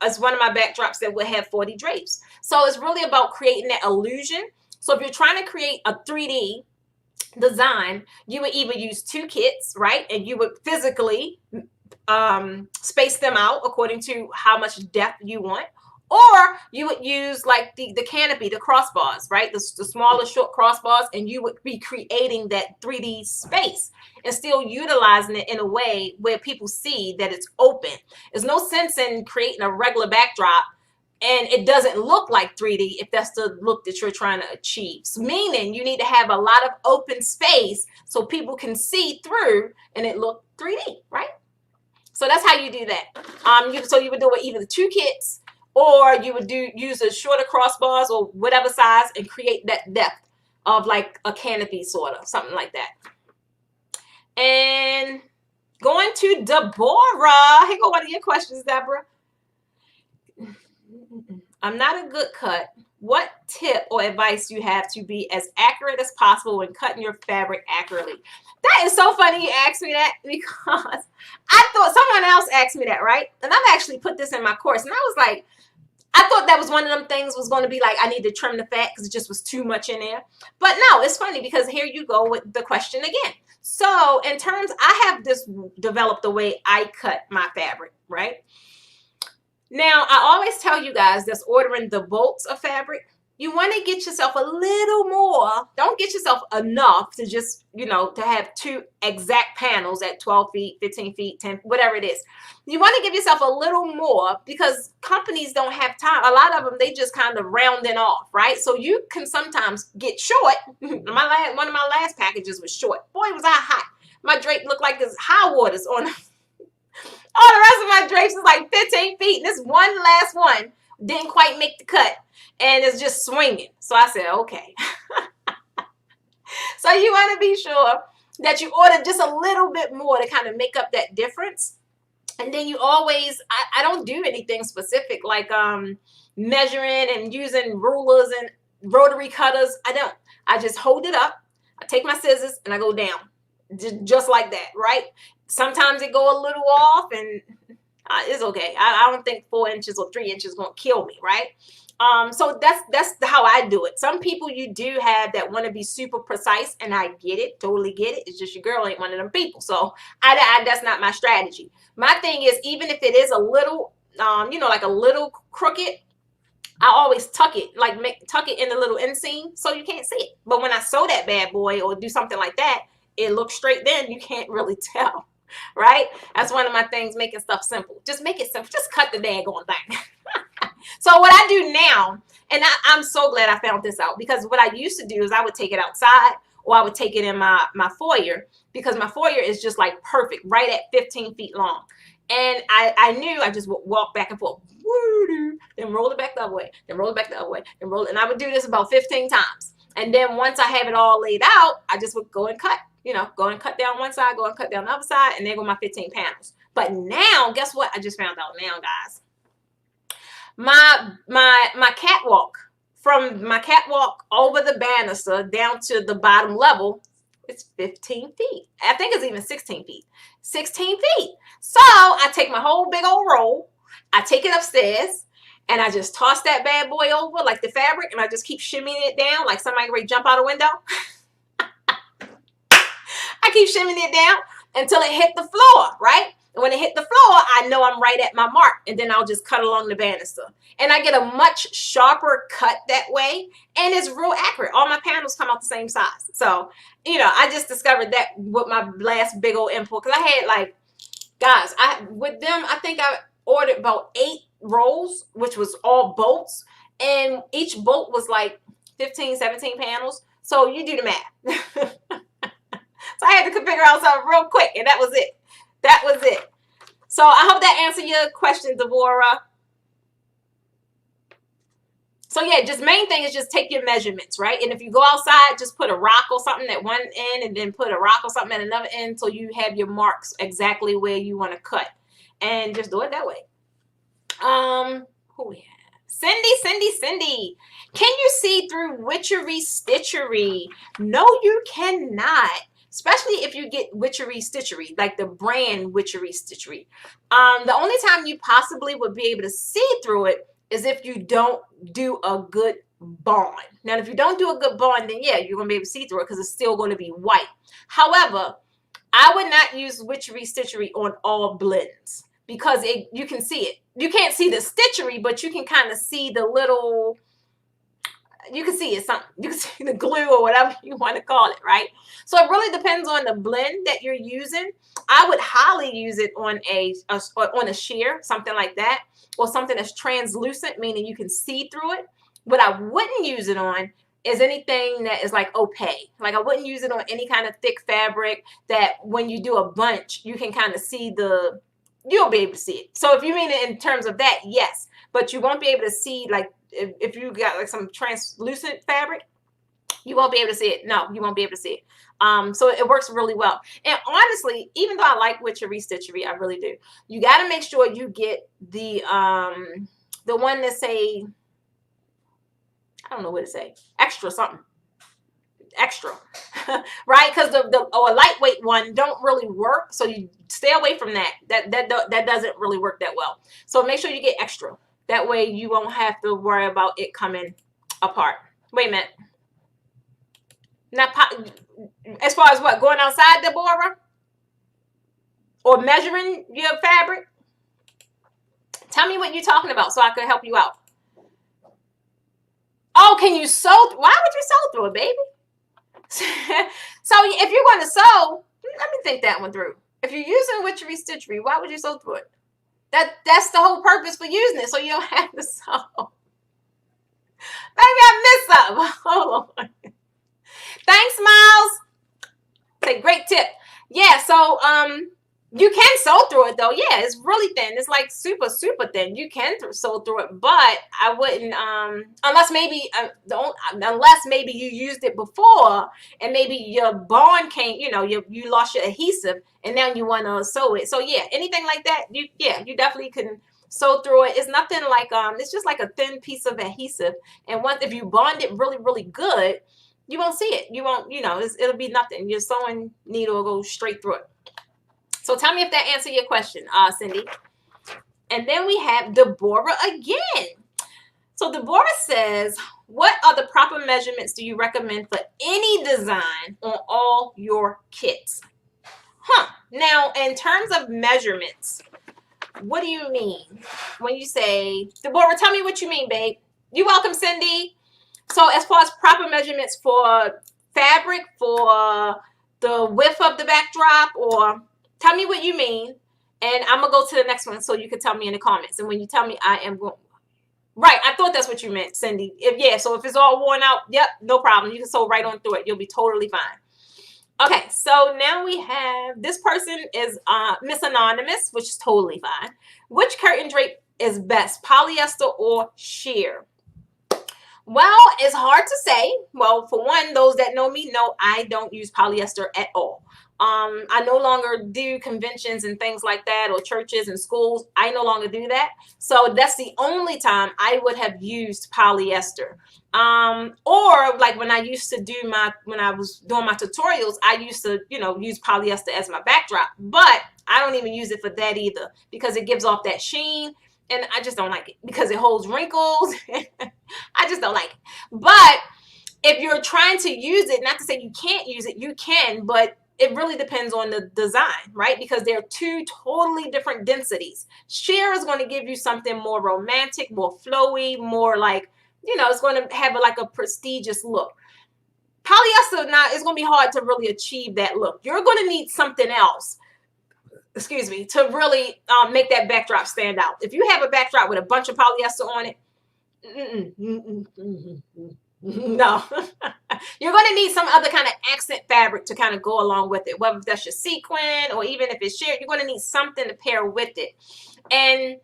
as one of my backdrops that would have 40 drapes. So it's really about creating that illusion. So if you're trying to create a 3D design, you would either use 2 kits, right? And you would physically space them out according to how much depth you want. Or you would use like the canopy, the crossbars, right? The smaller short crossbars, and you would be creating that 3D space and still utilizing it in a way where people see that it's open. There's no sense in creating a regular backdrop and it doesn't look like 3D if that's the look that you're trying to achieve. So meaning you need to have a lot of open space so people can see through and it look 3D, right? So that's how you do that. So you would do it either the 2 kits, or you would use a shorter crossbars or whatever size and create that depth of like a canopy, sort of something like that. And going to Deborah. Here go one of your questions, Deborah. I'm not a good cut. What tip or advice do you have to be as accurate as possible when cutting your fabric accurately? That is so funny you asked me that, because I thought someone else asked me that, right? And I've actually put this in my course, and I was like, I thought that was one of them things was going to be like, I need to trim the fat because it just was too much in there. But no, it's funny because here you go with the question again. So in terms, I have this developed the way I cut my fabric, right? Now, I always tell you guys that's ordering the bolts of fabric, you want to get yourself a little more. Don't get yourself enough to just, to have 2 exact panels at 12 feet, 15 feet, 10, whatever it is. You want to give yourself a little more because companies don't have time. A lot of them, they just kind of rounding off, right? So you can sometimes get short. One of my last packages was short. Boy, was I hot. My drape looked like it's high waters on all the rest of my drapes is like 15 feet. And this one last one didn't quite make the cut. And it's just swinging. So I said, okay. So you want to be sure that you order just a little bit more to kind of make up that difference. And then you always, I don't do anything specific like measuring and using rulers and rotary cutters. I don't. I just hold it up. I take my scissors and I go down. Just like that, right? Sometimes it go a little off and it's okay. I don't think 4 inches or 3 inches is going to kill me, right? So that's how I do it. Some people you do have that want to be super precise, and I get it, totally get it. It's just your girl ain't one of them people. So that's not my strategy. My thing is, even if it is a little, like a little crooked, I always tuck it, tuck it in the little inseam so you can't see it. But when I sew that bad boy or do something like that, it looks straight, then you can't really tell, right? That's one of my things, making stuff simple. Just make it simple. Just cut the daggone thing. So what I do now, and I'm so glad I found this out, because what I used to do is I would take it outside or I would take it in my foyer, because my foyer is just like perfect, right at 15 feet long. And I knew I just would walk back and forth, then roll it back the other way, then roll it back the other way, then roll it. And I would do this about 15 times. And then once I have it all laid out, I just would go and cut, you know, go and cut down one side, go and cut down the other side, and there go my 15 panels. But now, guess what? I just found out now, guys. My catwalk, from my catwalk over the banister down to the bottom level, it's 15 feet. I think it's even 16 feet. 16 feet. So I take my whole big old roll, I take it upstairs, and I just toss that bad boy over like the fabric, and I just keep shimmying it down like somebody ready to jump out a window. I keep shimmying it down until it hit the floor, right? And when it hit the floor, I know I'm right at my mark, and then I'll just cut along the banister. And I get a much sharper cut that way, and it's real accurate. All my panels come out the same size. So, you know, I just discovered that with my last big old import, because I had like, guys, with them, I think I ordered about 8 rolls, which was all bolts, and each bolt was like 15, 17 panels. So you do the math. So I had to figure out something real quick, and that was it. That was it. So I hope that answered your question, Deborah. So yeah, just main thing is just take your measurements, right? And if you go outside, just put a rock or something at one end, and then put a rock or something at another end, so you have your marks exactly where you want to cut. And just do it that way. Who we have? Cindy. Can you see through witchery stitchery? No, you cannot. Especially if you get witchery stitchery, like the brand witchery stitchery. The only time you possibly would be able to see through it is if you don't do a good bond. Now, if you don't do a good bond, then yeah, you're going to be able to see through it because it's still going to be white. However, I would not use witchery stitchery on all blends because you can see it. You can't see the stitchery, but you can kind of see the little... You can see it, something. You can see the glue or whatever you want to call it, right? So it really depends on the blend that you're using. I would highly use it on a sheer, something like that, or something that's translucent, meaning you can see through it. What I wouldn't use it on is anything that is like opaque. Like I wouldn't use it on any kind of thick fabric that when you do a bunch, you can kind of see you'll be able to see it. So if you mean it in terms of that, yes, but you won't be able to see like, if you got like some translucent fabric, you won't be able to see it. No, you won't be able to see it. So it works really well. And honestly, even though I like witchery stitchery, I really do. You got to make sure you get the one that say, I don't know what to say, extra something. Extra, right? Because the a lightweight one don't really work. So you stay away from that. That doesn't really work that well. So make sure you get extra. That way you won't have to worry about it coming apart. Wait a minute. Now, as far as what? Going outside, Deborah? Or measuring your fabric? Tell me what you're talking about so I can help you out. Oh, can you sew? Why would you sew through it, baby? So if you're going to sew, let me think that one through. If you're using witchery stitchery, why would you sew through it? That's the whole purpose for using it, so you don't have to sew. Maybe I missed something. Hold on. Thanks, Miles. Okay, great tip. Yeah, so you can sew through it though. Yeah, it's really thin. It's like super, super thin. You can sew through it, but I wouldn't unless maybe you used it before and maybe your bond came, you know, you lost your adhesive and now you want to sew it. So yeah, anything like that, you definitely can sew through it. It's nothing like it's just like a thin piece of adhesive, and once if you bond it really, really good, you won't see it. You won't, you know, it'll be nothing. Your sewing needle will go straight through it. So tell me if that answered your question, Cindy. And then we have Deborah again. So Deborah says, what are the proper measurements do you recommend for any design on all your kits? Now, in terms of measurements, what do you mean when you say, Deborah, tell me what you mean, babe. You're welcome, Cindy. So as far as proper measurements for fabric, for the width of the backdrop, or tell me what you mean, and I'm going to go to the next one so you can tell me in the comments. And when you tell me, I am going. Right, I thought that's what you meant, Cindy. So if it's all worn out, yep, no problem. You can sew right on through it. You'll be totally fine. Okay, so now we have, this person is Miss Anonymous, which is totally fine. Which curtain drape is best, polyester or sheer? Well, it's hard to say. Well, for one, those that know me know I don't use polyester at all. I no longer do conventions and things like that, or churches and schools. I no longer do that. So that's the only time I would have used polyester. Or like when I used to do when I was doing my tutorials, I used to, use polyester as my backdrop, but I don't even use it for that either, because it gives off that sheen. And I just don't like it because it holds wrinkles. I just don't like it. But if you're trying to use it, not to say you can't use it, you can, but it really depends on the design, right? Because they're two totally different densities. Sheer is going to give you something more romantic, more flowy, more like, it's going to have like a prestigious look. Polyester, now, it's going to be hard to really achieve that look. You're going to need something else, excuse me, to really make that backdrop stand out. If you have a backdrop with a bunch of polyester on it, no. You're going to need some other kind of accent fabric to kind of go along with it, whether that's your sequin or even if it's sheer. You're going to need something to pair with it. And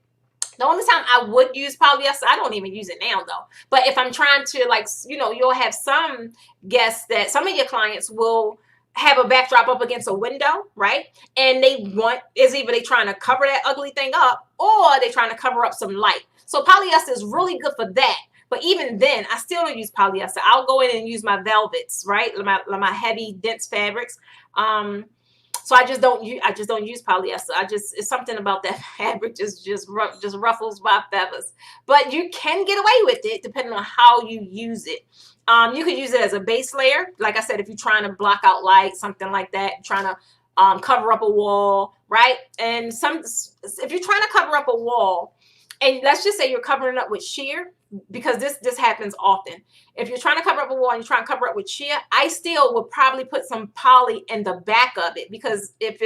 the only time I would use polyester, I don't even use it now though, but if I'm trying to, like, you'll have some guests that some of your clients will have a backdrop up against a window, right? And is either they trying to cover that ugly thing up, or they trying to cover up some light. So polyester is really good for that. But even then, I still don't use polyester. I'll go in and use my velvets, right? My heavy, dense fabrics. So I just don't use polyester. It's something about that fabric just ruffles my feathers. But you can get away with it depending on how you use it. You could use it as a base layer. Like I said, if you're trying to block out light, something like that, trying to cover up a wall, right? And if you're trying to cover up a wall, and let's just say you're covering up with sheer, because this happens often. If you're trying to cover up a wall and you're trying to cover up with sheer, I still would probably put some poly in the back of it, because if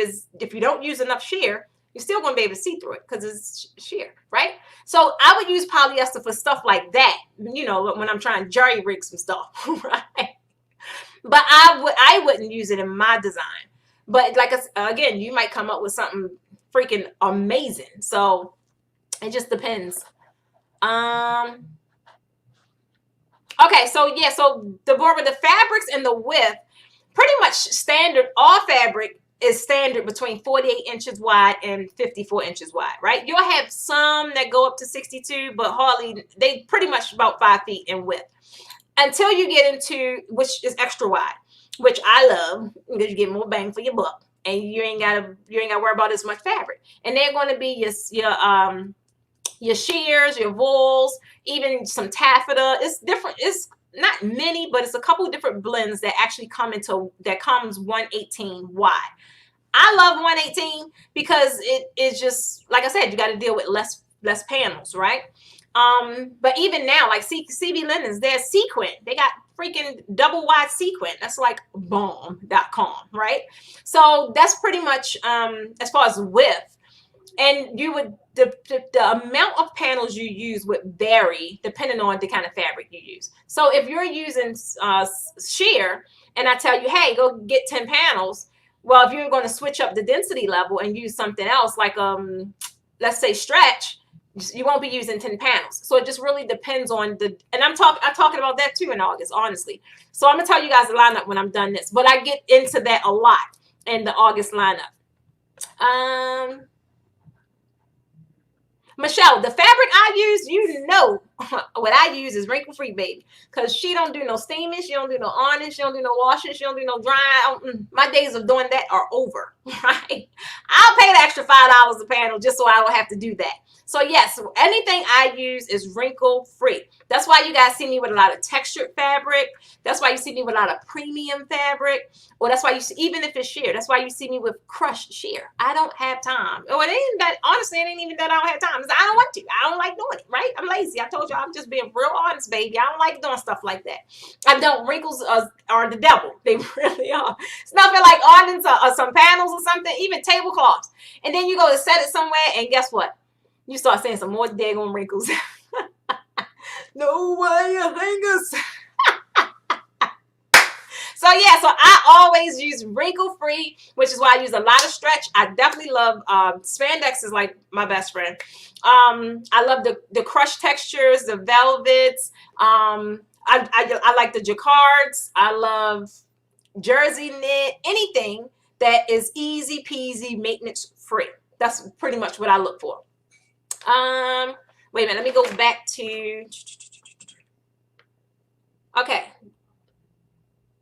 you don't use enough sheer, you're still going to be able to see through it because it's sheer, right? So I would use polyester for stuff like that, when I'm trying to jerry rig some stuff, right? But I wouldn't use it in my design. But like, again, you might come up with something freaking amazing. So it just depends. Okay, so yeah, so Deborah, the fabrics and the width, pretty much standard. All fabric is standard between 48 inches wide and 54 inches wide, right? You'll have some that go up to 62, but hardly, they pretty much about 5 feet in width. Until you get into, which is extra wide, which I love, because you get more bang for your buck, and you ain't gotta worry about as much fabric. And they're going to be your sheers, your wools, even some taffeta. It's different. It's not many, but it's a couple of different blends that actually comes 118 wide. I love 118 because it is just, like I said, you got to deal with less panels, right? But even now, like CB Linens, they're sequin. They got freaking double wide sequin. That's like bomb.com, right? So that's pretty much as far as width. And the amount of panels you use would vary depending on the kind of fabric you use. So if you're using sheer and I tell you, hey, go get 10 panels. Well, if you're going to switch up the density level and use something else, like let's say stretch, you won't be using 10 panels. So it just really depends on and I'm talking about that too in August, honestly. So I'm gonna tell you guys the lineup when I'm done this, but I get into that a lot in the August lineup. Michelle, the fabric I use, what I use is wrinkle free, baby, because she don't do no steaming, she don't do no ironing, she don't do no washing, she don't do no drying. My days of doing that are over, right? I'll pay the extra $5 a panel just so I don't have to do that. So yes, anything I use is wrinkle free. That's why you guys see me with a lot of textured fabric. That's why you see me with a lot of premium fabric. Or that's why you see, even if it's sheer, that's why you see me with crushed sheer. I don't have time. Or it ain't that, honestly, it ain't even that I don't have time. It's I don't want to. I don't like doing it, right? I'm lazy. I told you, I'm just being real honest, baby. I don't like doing stuff like that. I don't. Wrinkles are the devil. They really are. It's nothing like awnings or some panels or something, even tablecloths. And then you go to set it somewhere, and guess what? You start seeing some more daggone wrinkles. No way, hangers. So yeah, so I always use wrinkle free, which is why I use a lot of stretch. I definitely love spandex is like my best friend. I love the crush textures, the velvets. I like the jacquards. I love jersey knit, anything that is easy peasy, maintenance free. That's pretty much what I look for. Wait a minute, let me go back to, okay.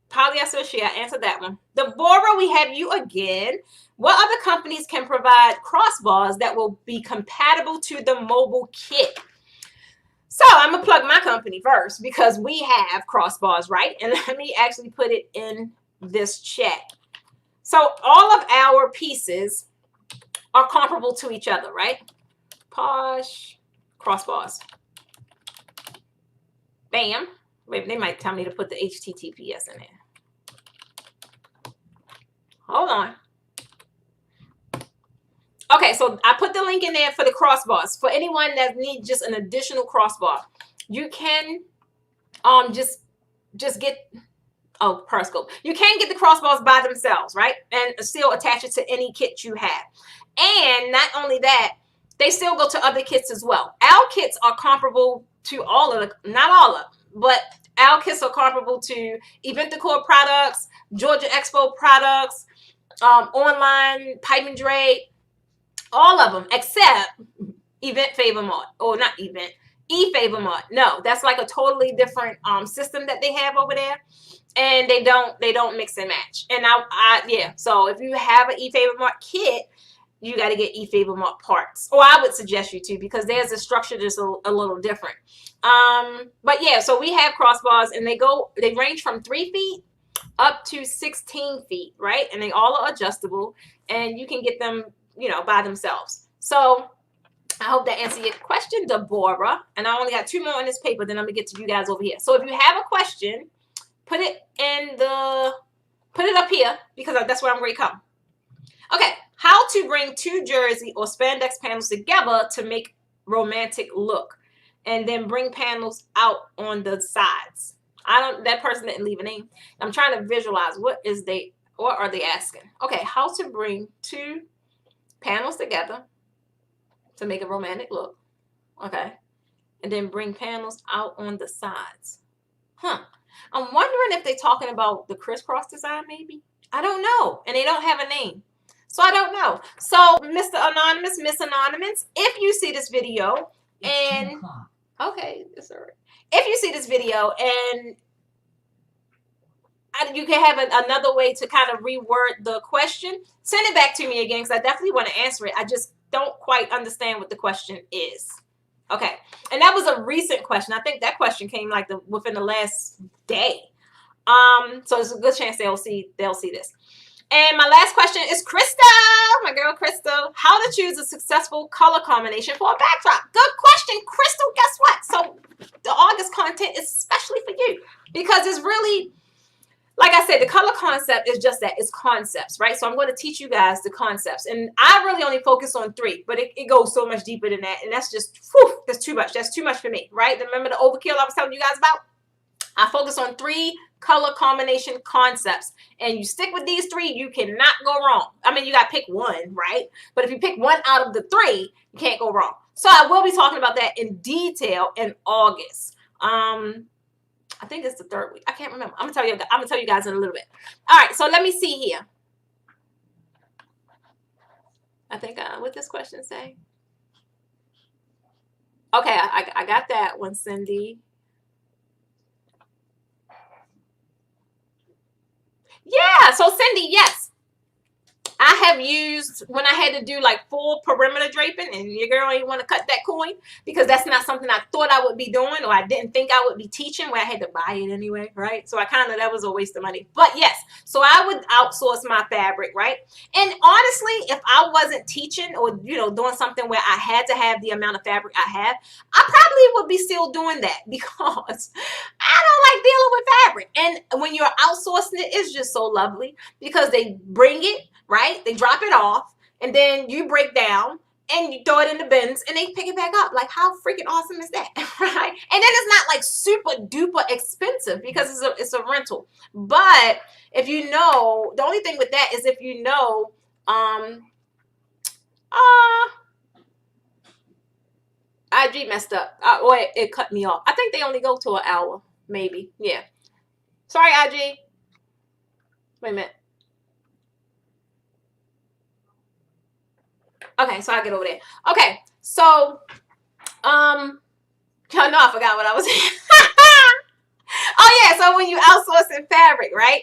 Polyester, I answered that one. Deborah, we have you again. What other companies can provide crossbars that will be compatible to the mobile kit? So I'm gonna plug my company first because we have crossbars, right? And let me actually put it in this chat. So all of our pieces are comparable to each other, right? Posh crossbars. Bam. Wait, they might tell me to put the HTTPS in there. Hold on. Okay, so I put the link in there for the crossbars. For anyone that needs just an additional crossbar, you can just get, oh, Periscope. You can get the crossbars by themselves, right? And still attach it to any kit you have. And not only that, they still go to other kits as well. Our kits are comparable to all of the, not all of them, but our kits are comparable to Event Decor products, Georgia Expo products, online pipe and drape, all of them except Event Favor Mart, or not Event, E-Favor Mart. No, that's like a totally different system that they have over there, and they don't mix and match. And yeah, so if you have an E-Favor Mart kit, you got to get E-Favor Mart parts, or I would suggest you to, because there's a structure just a little different. But yeah, so we have crossbars, and they range from 3 feet up to 16 feet, right? And they all are adjustable, and you can get them, you know, by themselves. So I hope that answered your question, Deborah. And I only got 2 more on this paper, then I'm gonna get to you guys over here. So if you have a question, put it up here, because that's where I'm going to come. Okay, how to bring 2 jersey or spandex panels together to make romantic look, and then bring panels out on the sides. That person didn't leave a name. I'm trying to visualize what are they asking? Okay, how to bring 2 panels together to make a romantic look. Okay, and then bring panels out on the sides. I'm wondering if they're talking about the crisscross design, maybe. I don't know, and they don't have a name, so I don't know. So Mr. Anonymous, Miss Anonymous, if you see this video and okay, it's all right. If you see this video and you can have another way to kind of reword the question, send it back to me again, because I definitely want to answer it. I just don't quite understand what the question is. Okay, and that was a recent question. I think that question came like within the last day. So there's a good chance they'll see this. And my last question is Crystal, my girl Crystal. How to choose a successful color combination for a backdrop? Good question, Crystal. Guess what? So the August content is especially for you, because it's really, like I said, the color concept is just that. It's concepts, right? So I'm going to teach you guys the concepts. And I really only focus on 3, but it goes so much deeper than that. And that's just, whew, that's too much. That's too much for me, right? Remember the overkill I was telling you guys about? I focus on 3 color combination concepts, and you stick with these 3, you cannot go wrong. I mean, you got to pick one, right? But if you pick one out of the 3, you can't go wrong. So I will be talking about that in detail in August. I think it's the 3rd week. I can't remember. I'm gonna tell you guys in a little bit. All right, so let me see here. I think what this question say? Okay, I got that one, Cindy. Yeah, so Cindy, yes. I have used, when I had to do like full perimeter draping, and your girl ain't want to cut that coin, because that's not something I thought I would be doing, or I didn't think I would be teaching, where I had to buy it anyway, right? So that was a waste of money. But yes, so I would outsource my fabric, right? And honestly, if I wasn't teaching or, you know, doing something where I had to have the amount of fabric I have, I probably would be still doing that, because I don't like dealing with fabric. And when you're outsourcing it, it's just so lovely, because they bring it, right? They drop it off, and then you break down, and you throw it in the bins and they pick it back up. Like, how freaking awesome is that? Right? And then it's not like super duper expensive because it's a rental. But if you know, the only thing with that is if you know, IG messed up, or it cut me off. I think they only go to an hour, maybe. Yeah. Sorry, IG. Wait a minute. Okay, so I get over there. Okay, so y'all know I forgot what I was saying. Oh yeah, so when you outsourcing fabric, right?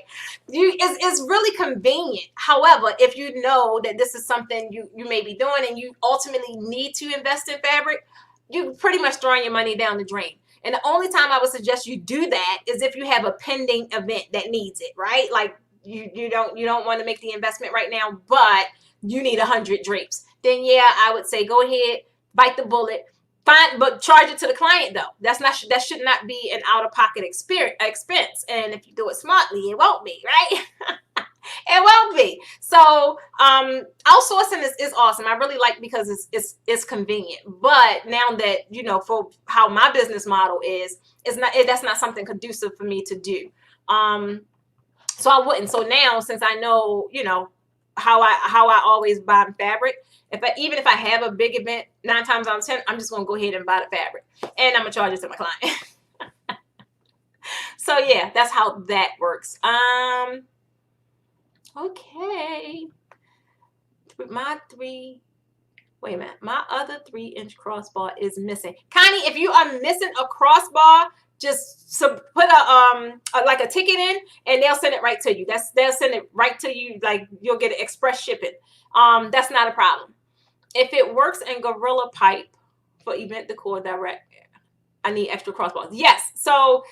It's really convenient. However, if you know that this is something you may be doing and you ultimately need to invest in fabric, you pretty much throwing your money down the drain. And the only time I would suggest you do that is if you have a pending event that needs it, right? Like you don't want to make the investment right now, but you need 100 drapes. Then yeah, I would say go ahead, bite the bullet. Fine, but charge it to the client though. That should not be an out-of-pocket expense. And if you do it smartly, it won't be, right? It won't be. So outsourcing is awesome. I really like because it's convenient. But now that you know for how my business model is, that's not something conducive for me to do. So I wouldn't. So now since I know, you know, how I always buy fabric. Even if I have a big event, 9 times out of 10, I'm just gonna go ahead and buy the fabric, and I'm gonna charge it to my client. So yeah, that's how that works. Okay. My other 3-inch crossbar is missing. Connie, if you are missing a crossbar, just put like a ticket in, and they'll send it right to you. They'll send it right to you. Like you'll get an express shipping. That's not a problem. If it works in Gorilla Pipe for event decor direct, I need extra crossbars. Yes. So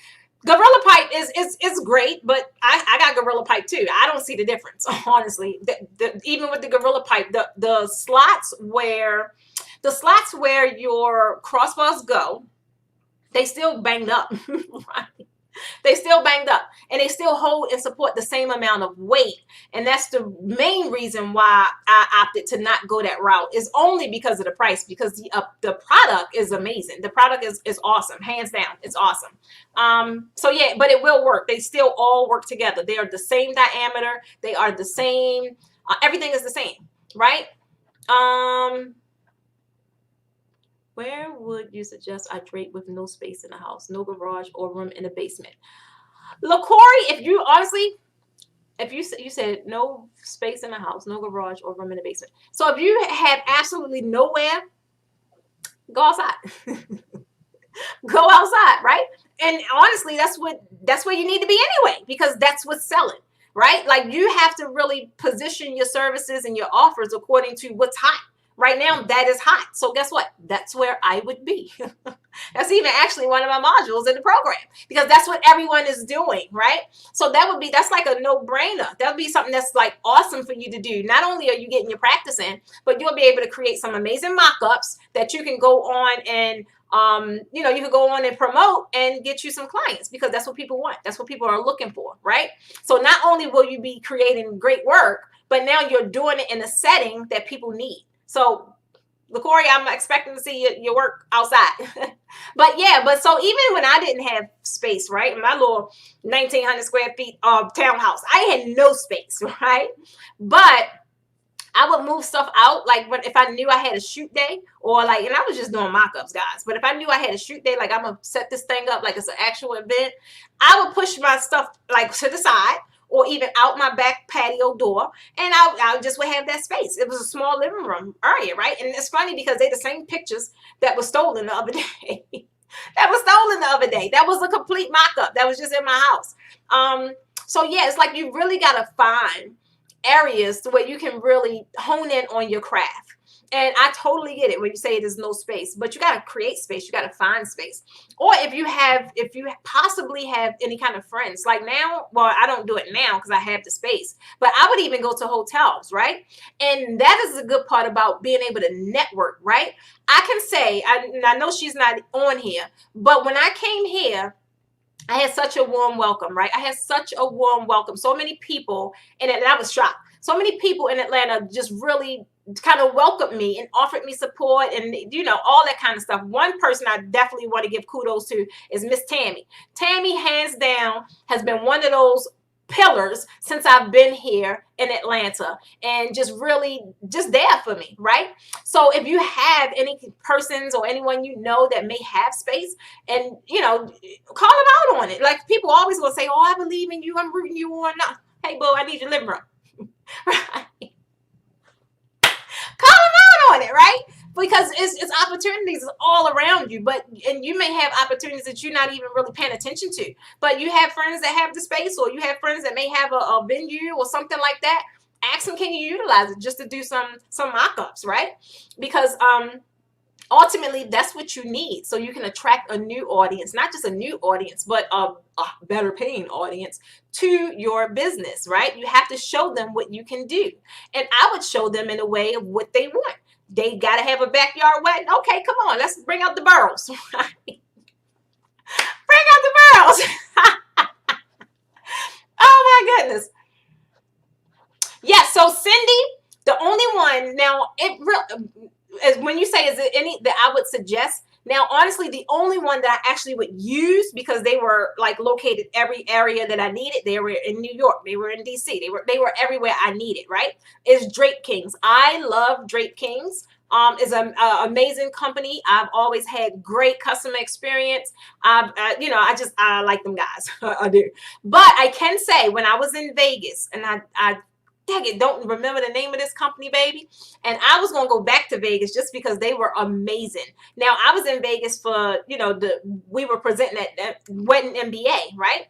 Gorilla Pipe is great, but I got Gorilla Pipe too. I don't see the difference, honestly. Even with the Gorilla Pipe, the slots where your crossbars go, they still banged up, right? They still banged up, and they still hold and support the same amount of weight. And that's the main reason why I opted to not go that route, is only because of the price, because the product is amazing. The product is awesome. Hands down, it's awesome. So yeah, but it will work. They still all work together. They are the same diameter. They are the same. Everything is the same, right? Where would you suggest I drape with no space in the house, no garage or room in the basement? LaCorey, if you said no space in the house, no garage or room in the basement. So if you have absolutely nowhere, go outside. Go outside, right? And honestly, that's where you need to be anyway, because that's what's selling, right? Like you have to really position your services and your offers according to what's hot. Right now, that is hot. So guess what? That's where I would be. That's even actually one of my modules in the program, because that's what everyone is doing, right? So that's like a no-brainer. That would be something that's like awesome for you to do. Not only are you getting your practice in, but you'll be able to create some amazing mock-ups that you can go on and you can go on and promote and get you some clients, because that's what people want. That's what people are looking for, right? So not only will you be creating great work, but now you're doing it in a setting that people need. So, LaCorey, I'm expecting to see your work outside. But so even when I didn't have space, right, in my little 1,900 square feet townhouse, I had no space, right? But I would move stuff out, like if I knew I had a shoot day, or like, and I was just doing mock-ups, guys. But if I knew I had a shoot day, like I'm gonna set this thing up like it's an actual event, I would push my stuff like to the side, or even out my back patio door, and I just would have that space. It was a small living room area, right? And it's funny because they're the same pictures that were stolen the other day. That was a complete mock-up. That was just in my house. So yeah, it's like you really gotta find areas where you can really hone in on your craft. And I totally get it when you say there's no space, but you got to create space. You got to find space. Or if you possibly have any kind of friends, like now, well, I don't do it now because I have the space, but I would even go to hotels, right? And that is the good part about being able to network, right? I can say, I know she's not on here, but when I came here, I had such a warm welcome, right? I had such a warm welcome. So many people, and I was shocked. So many people in Atlanta just really kind of welcomed me and offered me support and, you know, all that kind of stuff. One person I definitely want to give kudos to is Miss Tammy. Tammy, hands down, has been one of those pillars since I've been here in Atlanta, and just really just there for me, right? So if you have any persons or anyone you know that may have space, and you know, call them out on it. Like, people always gonna say, oh, I believe in you, I'm rooting you on. No, hey boo, I need your living room. Right? Call them out on it, right? Because it's opportunities all around you, and you may have opportunities that you're not even really paying attention to. But you have friends that have the space, or you have friends that may have a venue or something like that. Ask them, can you utilize it just to do some mock-ups, right? Because ultimately that's what you need, so you can attract a new audience, not just a new audience, but a better paying audience to your business, right? You have to show them what you can do, and I would show them in a way of what they want. They got to have a backyard wedding. Okay, come on, let's bring out the barrels. Bring out the barrels. Oh my goodness. Yeah, so Cindy, the only one now, as when you say, is it any that I would suggest? Now, honestly, the only one that I actually would use, because they were like located every area that I needed. They were in New York, they were in DC, they were everywhere I needed, right? Is Drape Kings. I love Drape Kings. Is an amazing company. I've always had great customer experience. You know, I like them guys. I do. But I can say, when I was in Vegas, and I dang it, don't remember the name of this company, baby. And I was going to go back to Vegas just because they were amazing. Now, I was in Vegas for, you know, we were presenting at Wedding MBA, right?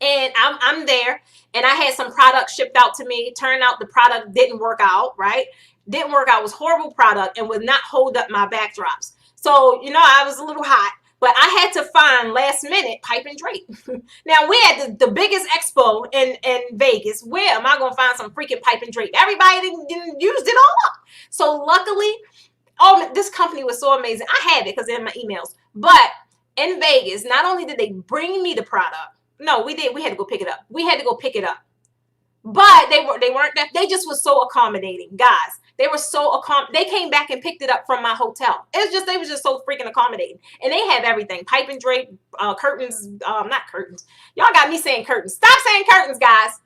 And I'm there, and I had some product shipped out to me. Turned out the product didn't work out, right? Didn't work out. It was horrible product and would not hold up my backdrops. So, you know, I was a little hot. But I had to find last minute pipe and drape. Now, we had the biggest expo in Vegas. Where am I going to find some freaking pipe and drape? Everybody didn't use it all up. So luckily, this company was so amazing. I had it because in my emails. But in Vegas, not only did they bring me the product. No, we did. We had to go pick it up. We had to go pick it up. But they weren't that. They just were so accommodating, guys. They were so they came back and picked it up from my hotel. They was just so freaking accommodating, and they have everything: pipe and drape, curtains. Not curtains. Y'all got me saying curtains. Stop saying curtains, guys.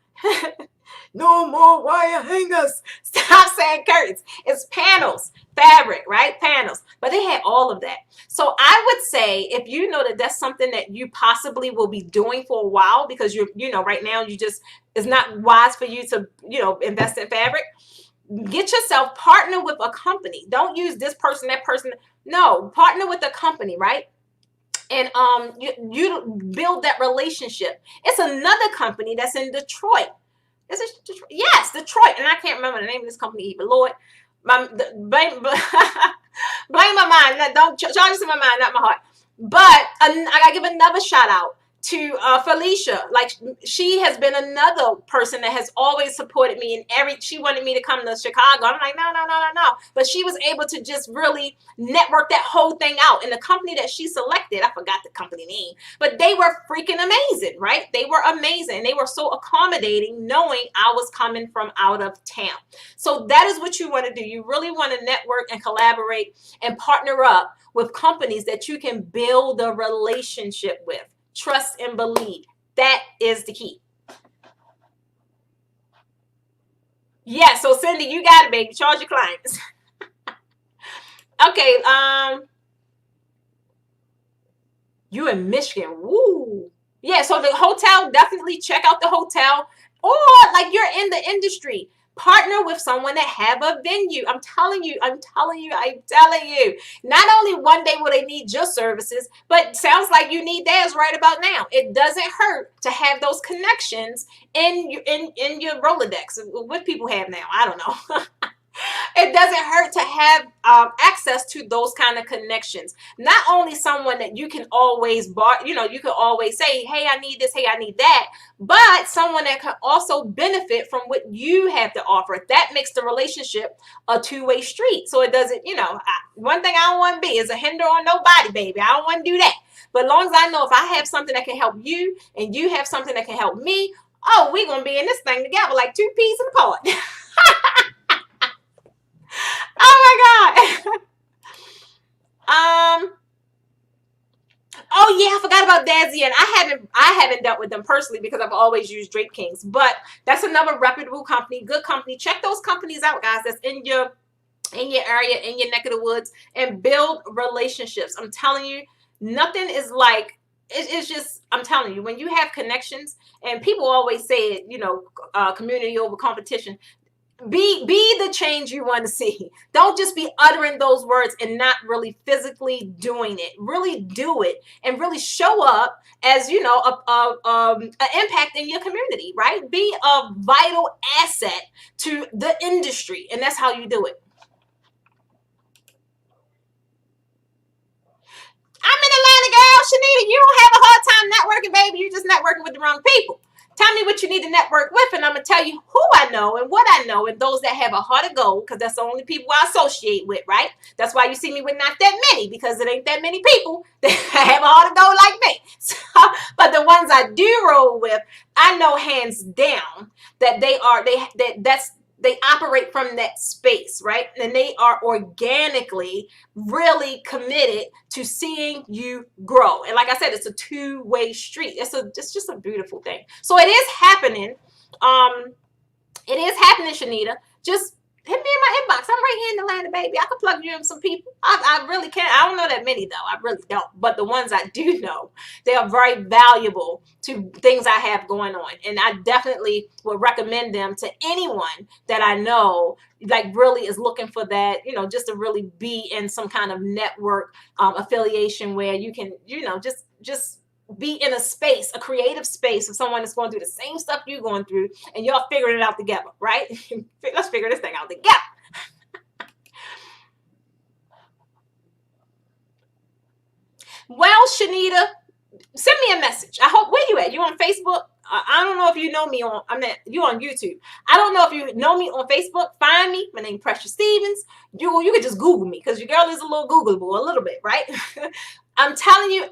No more wire hangers. Stop saying curtains. It's panels, fabric, right? Panels. But they had all of that. So I would say, if you know that that's something that you possibly will be doing for a while, because you know, right now it's not wise for you to, you know, invest in fabric. Get yourself, partner with a company. Don't use this person, that person. No, partner with a company, right? And you build that relationship. It's another company that's in Detroit. Is it Detroit? Yes, Detroit. And I can't remember the name of this company even. Lord, blame my mind. Don't charge this in my mind, not my heart. But I gotta give another shout out to Felicia. Like, she has been another person that has always supported me, and she wanted me to come to Chicago. I'm like, no. But she was able to just really network that whole thing out. And the company that she selected, I forgot the company name, but they were freaking amazing, right? They were amazing. They were so accommodating, knowing I was coming from out of town. So that is what you want to do. You really want to network and collaborate and partner up with companies that you can build a relationship with. Trust and believe. That is the key. Yeah, so Cindy, you got it, baby. Charge your clients. Okay, you in Michigan. Woo. Yeah, so the hotel, definitely check out the hotel. Or like, you're in the industry, partner with someone that have a venue. I'm telling you. Not only one day will they need your services, but sounds like you need theirs right about now. It doesn't hurt to have those connections in your Rolodex. What people have now, I don't know. It doesn't hurt to have access to those kind of connections. Not only someone that you can always you can always say, hey, I need this, hey, I need that, but someone that can also benefit from what you have to offer. That makes the relationship a two-way street. So it doesn't, one thing I don't want to be is a hinder on nobody, baby. I don't want to do that. But as long as I know if I have something that can help you and you have something that can help me, oh, we're going to be in this thing together like two peas in a pod. Oh my God. Oh yeah, I forgot about Dazzy, and I haven't dealt with them personally because I've always used Drape Kings. But that's another reputable company, good company. Check those companies out, guys. That's in your area, in your neck of the woods, and build relationships. I'm telling you, nothing is like it's just, I'm telling you, when you have connections, and people always say it, community over competition. Be the change you want to see. Don't just be uttering those words and not really physically doing it. Really do it and really show up as an impact in your community, right? Be a vital asset to the industry, and that's how you do it. I'm in Atlanta, girl. Shanita, you don't have a hard time networking, baby. You're just networking with the wrong people. Tell me what you need to network with, and I'm going to tell you who I know and what I know, and those that have a heart of gold, because that's the only people I associate with, right? That's why you see me with not that many, because it ain't that many people that have a heart of gold like me. So, but the ones I do roll with, I know hands down that they operate from that space, right? And they are organically really committed to seeing you grow. And like I said, it's a two-way street. It's just a beautiful thing. So it is happening. It is happening, Shanita. Just hit me in my inbox. I'm right here in Atlanta, baby. I can plug you in some people. I really can. I don't know that many, though. I really don't. But the ones I do know, they are very valuable to things I have going on. And I definitely would recommend them to anyone that I know, like really is looking for that, just to really be in some kind of network affiliation where you can, just be in a space, a creative space of someone that's going through the same stuff you're going through, and y'all figuring it out together, right? Let's figure this thing out together. Well, Shanita, send me a message. I hope, where you at? You on Facebook? I don't know if you know me you on YouTube. I don't know if you know me on Facebook. Find me. My name is Precious Stevens. You can just Google me, because your girl is a little Googleable, a little bit, right? I'm telling you,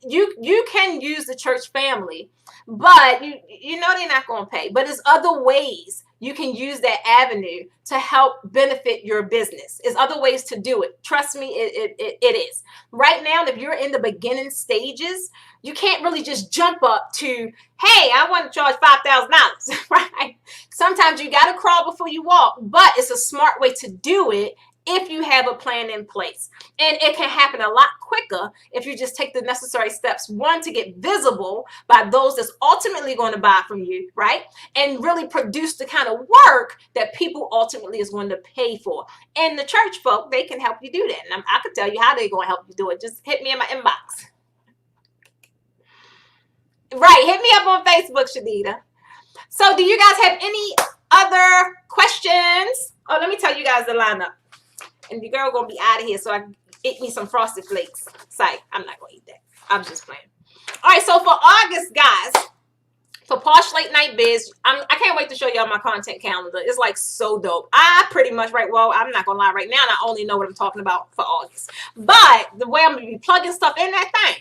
you can use the church family, but you know they're not going to pay. But there's other ways you can use that avenue to help benefit your business. There's other ways to do it. Trust me, it is. Right now, if you're in the beginning stages, you can't really just jump up to, hey, I want to charge $5,000, right? Sometimes you got to crawl before you walk, but it's a smart way to do it if you have a plan in place. And it can happen a lot quicker if you just take the necessary steps, one, to get visible by those that's ultimately going to buy from you, right? And really produce the kind of work that people ultimately is going to pay for. And the church folk, they can help you do that. And I can tell you how they're going to help you do it. Just hit me in my inbox. Right, hit me up on Facebook, Shanita. So do you guys have any other questions? Oh, let me tell you guys the lineup. And the girl gonna be out of here, so I can eat me some Frosted Flakes. Psych, I'm not gonna eat that. I'm just playing. All right, so for August, guys, for Posh Late Night Biz, I can't wait to show y'all my content calendar. It's like so dope. I pretty much, well, I'm not gonna lie, right now, I only know what I'm talking about for August. But the way I'm gonna be plugging stuff in that thing,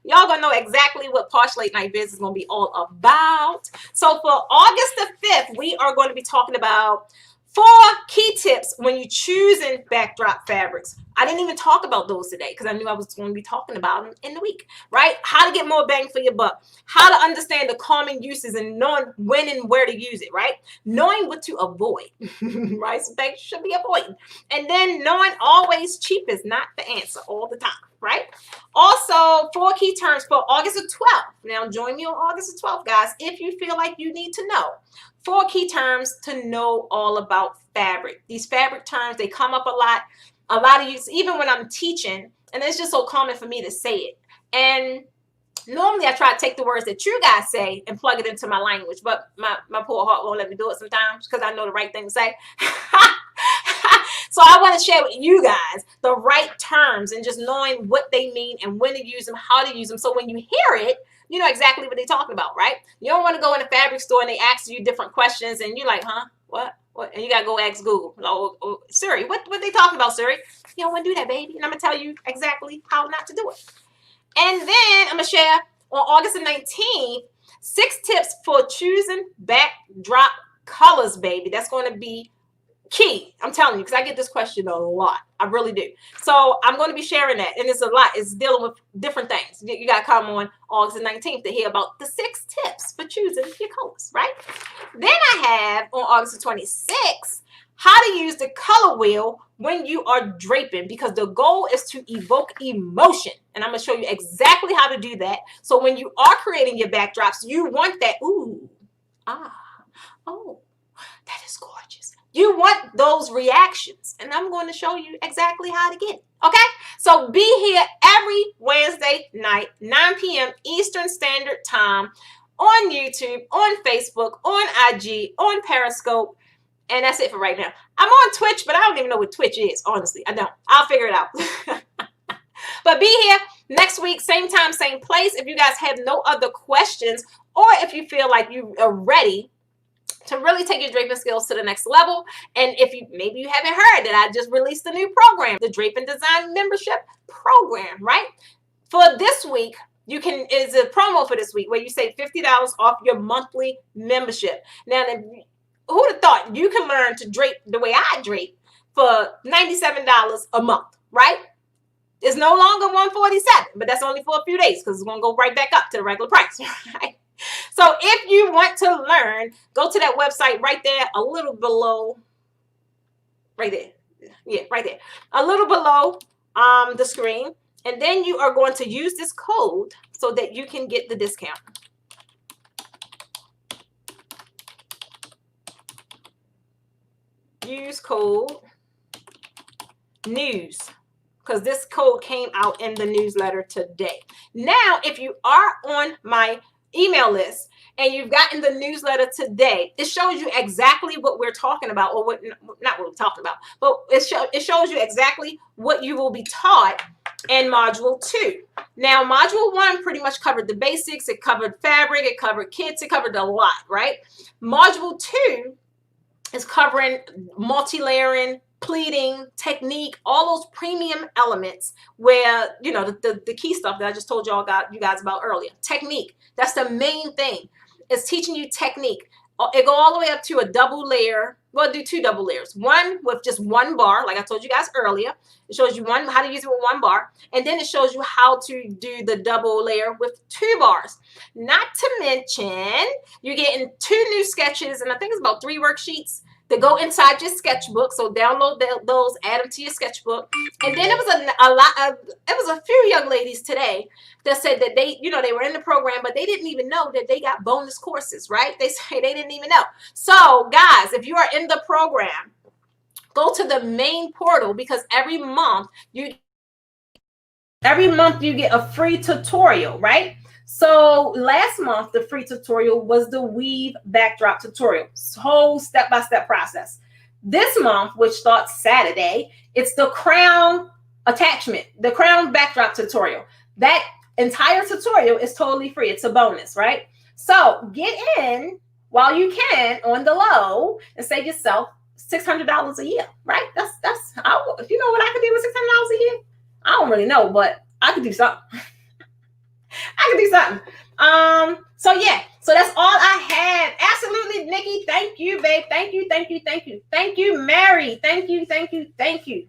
y'all gonna know exactly what Posh Late Night Biz is gonna be all about. So for August the 5th, we are going to be talking about 4 key tips when you're choosing backdrop fabrics. I didn't even talk about those today because I knew I was going to be talking about them in the week, right? How to get more bang for your buck. How to understand the common uses and knowing when and where to use it, right? Knowing what to avoid, right? Some things you should be avoiding. And then knowing always cheap is not the answer all the time, right? Also, 4 key terms for August the 12th. Now, join me on August the 12th, guys, if you feel like you need to know. 4 key terms to know all about fabric. These fabric terms, they come up a lot. A lot of you, even when I'm teaching, and it's just so common for me to say it. And normally I try to take the words that you guys say and plug it into my language, but my poor heart won't let me do it sometimes because I know the right thing to say. So I want to share with you guys the right terms and just knowing what they mean and when to use them, how to use them. So when you hear it, you know exactly what they're talking about, right? You don't want to go in a fabric store and they ask you different questions and you're like, huh? What? And you got to go ask Google. Oh, Siri, what they talking about, Siri? You don't want to do that, baby. And I'm going to tell you exactly how not to do it. And then I'm going to share on August the 19th, 6 tips for choosing backdrop colors, baby. That's going to be key. I'm telling you, because I get this question a lot. I really do. So I'm going to be sharing that. And it's a lot. It's dealing with different things. You got to come on August the 19th to hear about the 6 tips for choosing your colors, right? Then I have on August the 26th, how to use the color wheel when you are draping, because the goal is to evoke emotion. And I'm going to show you exactly how to do that. So when you are creating your backdrops, you want that, ooh, ah, oh, that is gorgeous. You want those reactions, and I'm going to show you exactly how to get it. Okay, so be here every Wednesday night, 9 p.m. Eastern Standard Time, on YouTube, on Facebook, on IG, on Periscope, and that's it for right now. I'm on Twitch, but I don't even know what Twitch is, honestly. I don't. I'll figure it out. But be here next week, same time, same place. If you guys have no other questions, or if you feel like you are ready to really take your draping skills to the next level. And if you maybe you haven't heard that I just released a new program, the Draping Design Membership Program, right? For this week, you can, is a promo for this week where you save $50 off your monthly membership. Now, who'd have thought you can learn to drape the way I drape for $97 a month, right? It's no longer $147, but that's only for a few days because it's going to go right back up to the regular price, right? So if you want to learn, go to that website right there, a little below, right there. Yeah, right there. A little below the screen. And then you are going to use this code so that you can get the discount. Use code NEWS, because this code came out in the newsletter today. Now, if you are on my email list and you've gotten the newsletter today, it shows you exactly what we're talking about, or what, not what we're talking about, but it shows you exactly what you will be taught in module 2. Now, module 1 pretty much covered the basics. It covered fabric, it covered kits, it covered a lot, right? Module 2 is covering multi-layering, pleating, technique, all those premium elements where, you know, the key stuff that I just told you guys about earlier. Technique, that's the main thing. It's teaching you technique. It go all the way up to a double layer. We'll do 2 double layers. One with just 1 bar, like I told you guys earlier. It shows you how to use it with 1 bar. And then it shows you how to do the double layer with 2 bars. Not to mention, you're getting 2 new sketches, and I think it's about 3 worksheets that go inside your sketchbook. So download those, add them to your sketchbook. And then it was a few young ladies today that said that they, you know, they were in the program, but they didn't even know that they got bonus courses, right? They say they didn't even know. So guys, if you are in the program, go to the main portal, because every month you get a free tutorial, right? So last month, the free tutorial was the weave backdrop tutorial, whole step-by-step process. This month, which starts Saturday, it's the crown attachment, the crown backdrop tutorial. That entire tutorial is totally free. It's a bonus, right? So get in while you can on the low and save yourself $600 a year, right? That's if you know what I could do with $600 a year, I don't really know, but I could do something. I can do something. So yeah, so that's all I have. Absolutely, Nikki. Thank you, babe. Thank you. Thank you, Mary. Thank you.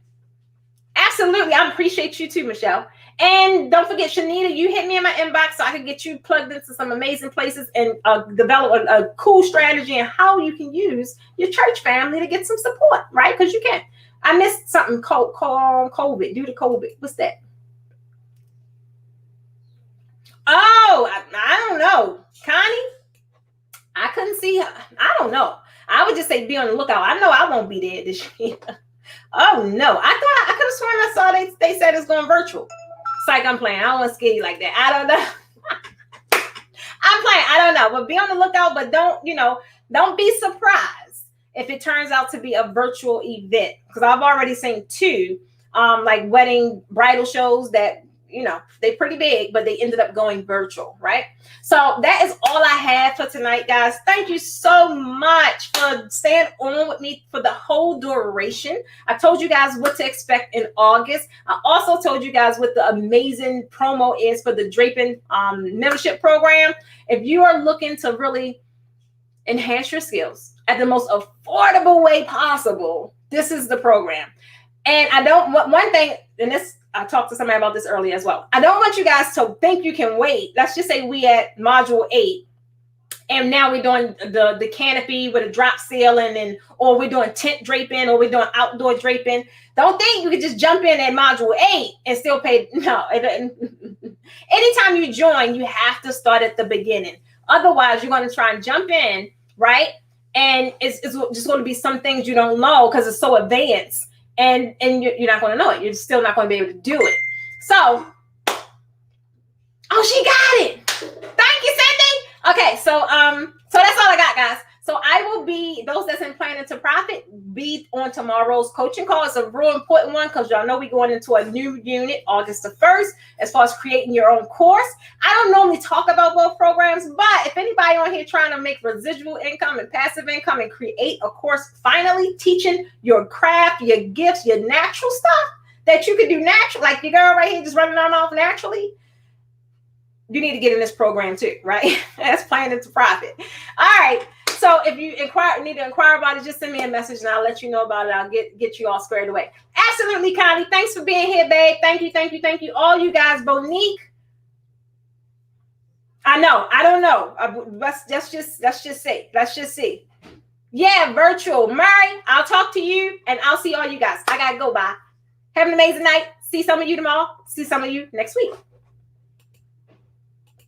Absolutely. I appreciate you too, Michelle. And don't forget, Shanita, you hit me in my inbox so I can get you plugged into some amazing places and develop a cool strategy and how you can use your church family to get some support, right? Because you can. I missed something called COVID, due to COVID. What's that? Oh, I don't know. Connie, I couldn't see her. I don't know. I would just say be on the lookout. I know I won't be there this year. Oh, no. I could have sworn I saw they said it's going virtual. It's like I'm playing. I don't want to scare you like that. I don't know. I'm playing. I don't know. But be on the lookout. But don't be surprised if it turns out to be a virtual event. Because I've already seen 2 like wedding bridal shows that, you know, they're pretty big, but they ended up going virtual, right? So that is all I have for tonight, guys. Thank you so much for staying on with me for the whole duration. I told you guys what to expect in August. I also told you guys what the amazing promo is for the Draping membership program. If you are looking to really enhance your skills at the most affordable way possible, this is the program. And I don't want one thing, and this, I talked to somebody about this earlier as well. I don't want you guys to think you can wait. Let's just say we at module 8. And now we're doing the canopy with a drop ceiling, or we're doing tent draping, or we're doing outdoor draping. Don't think you can just jump in at module 8 and still pay. No. Anytime you join, you have to start at the beginning. Otherwise, you're going to try and jump in, right? And it's just going to be some things you don't know because it's so advanced. And you're not going to know it. You're still not going to be able to do it. So, oh, she got it. Thank you, Cindy. Okay, so that's all I got, guys. So I will be, those that's in planning to profit, be on tomorrow's coaching call. It's a real important one because y'all know we're going into a new unit August the 1st as far as creating your own course. I don't normally talk about both programs, but if anybody on here trying to make residual income and passive income and create a course finally teaching your craft, your gifts, your natural stuff that you can do natural, like your girl right here just running on off naturally, you need to get in this program too, right? That's planning to profit. All right. So if you need to inquire about it, just send me a message and I'll let you know about it. I'll get you all squared away. Absolutely, Connie. Thanks for being here, babe. Thank you. All you guys, Bonique. I know. I don't know. Let's just see. Yeah, virtual. Murray, I'll talk to you and I'll see all you guys. I gotta go. Bye. Have an amazing night. See some of you tomorrow. See some of you next week.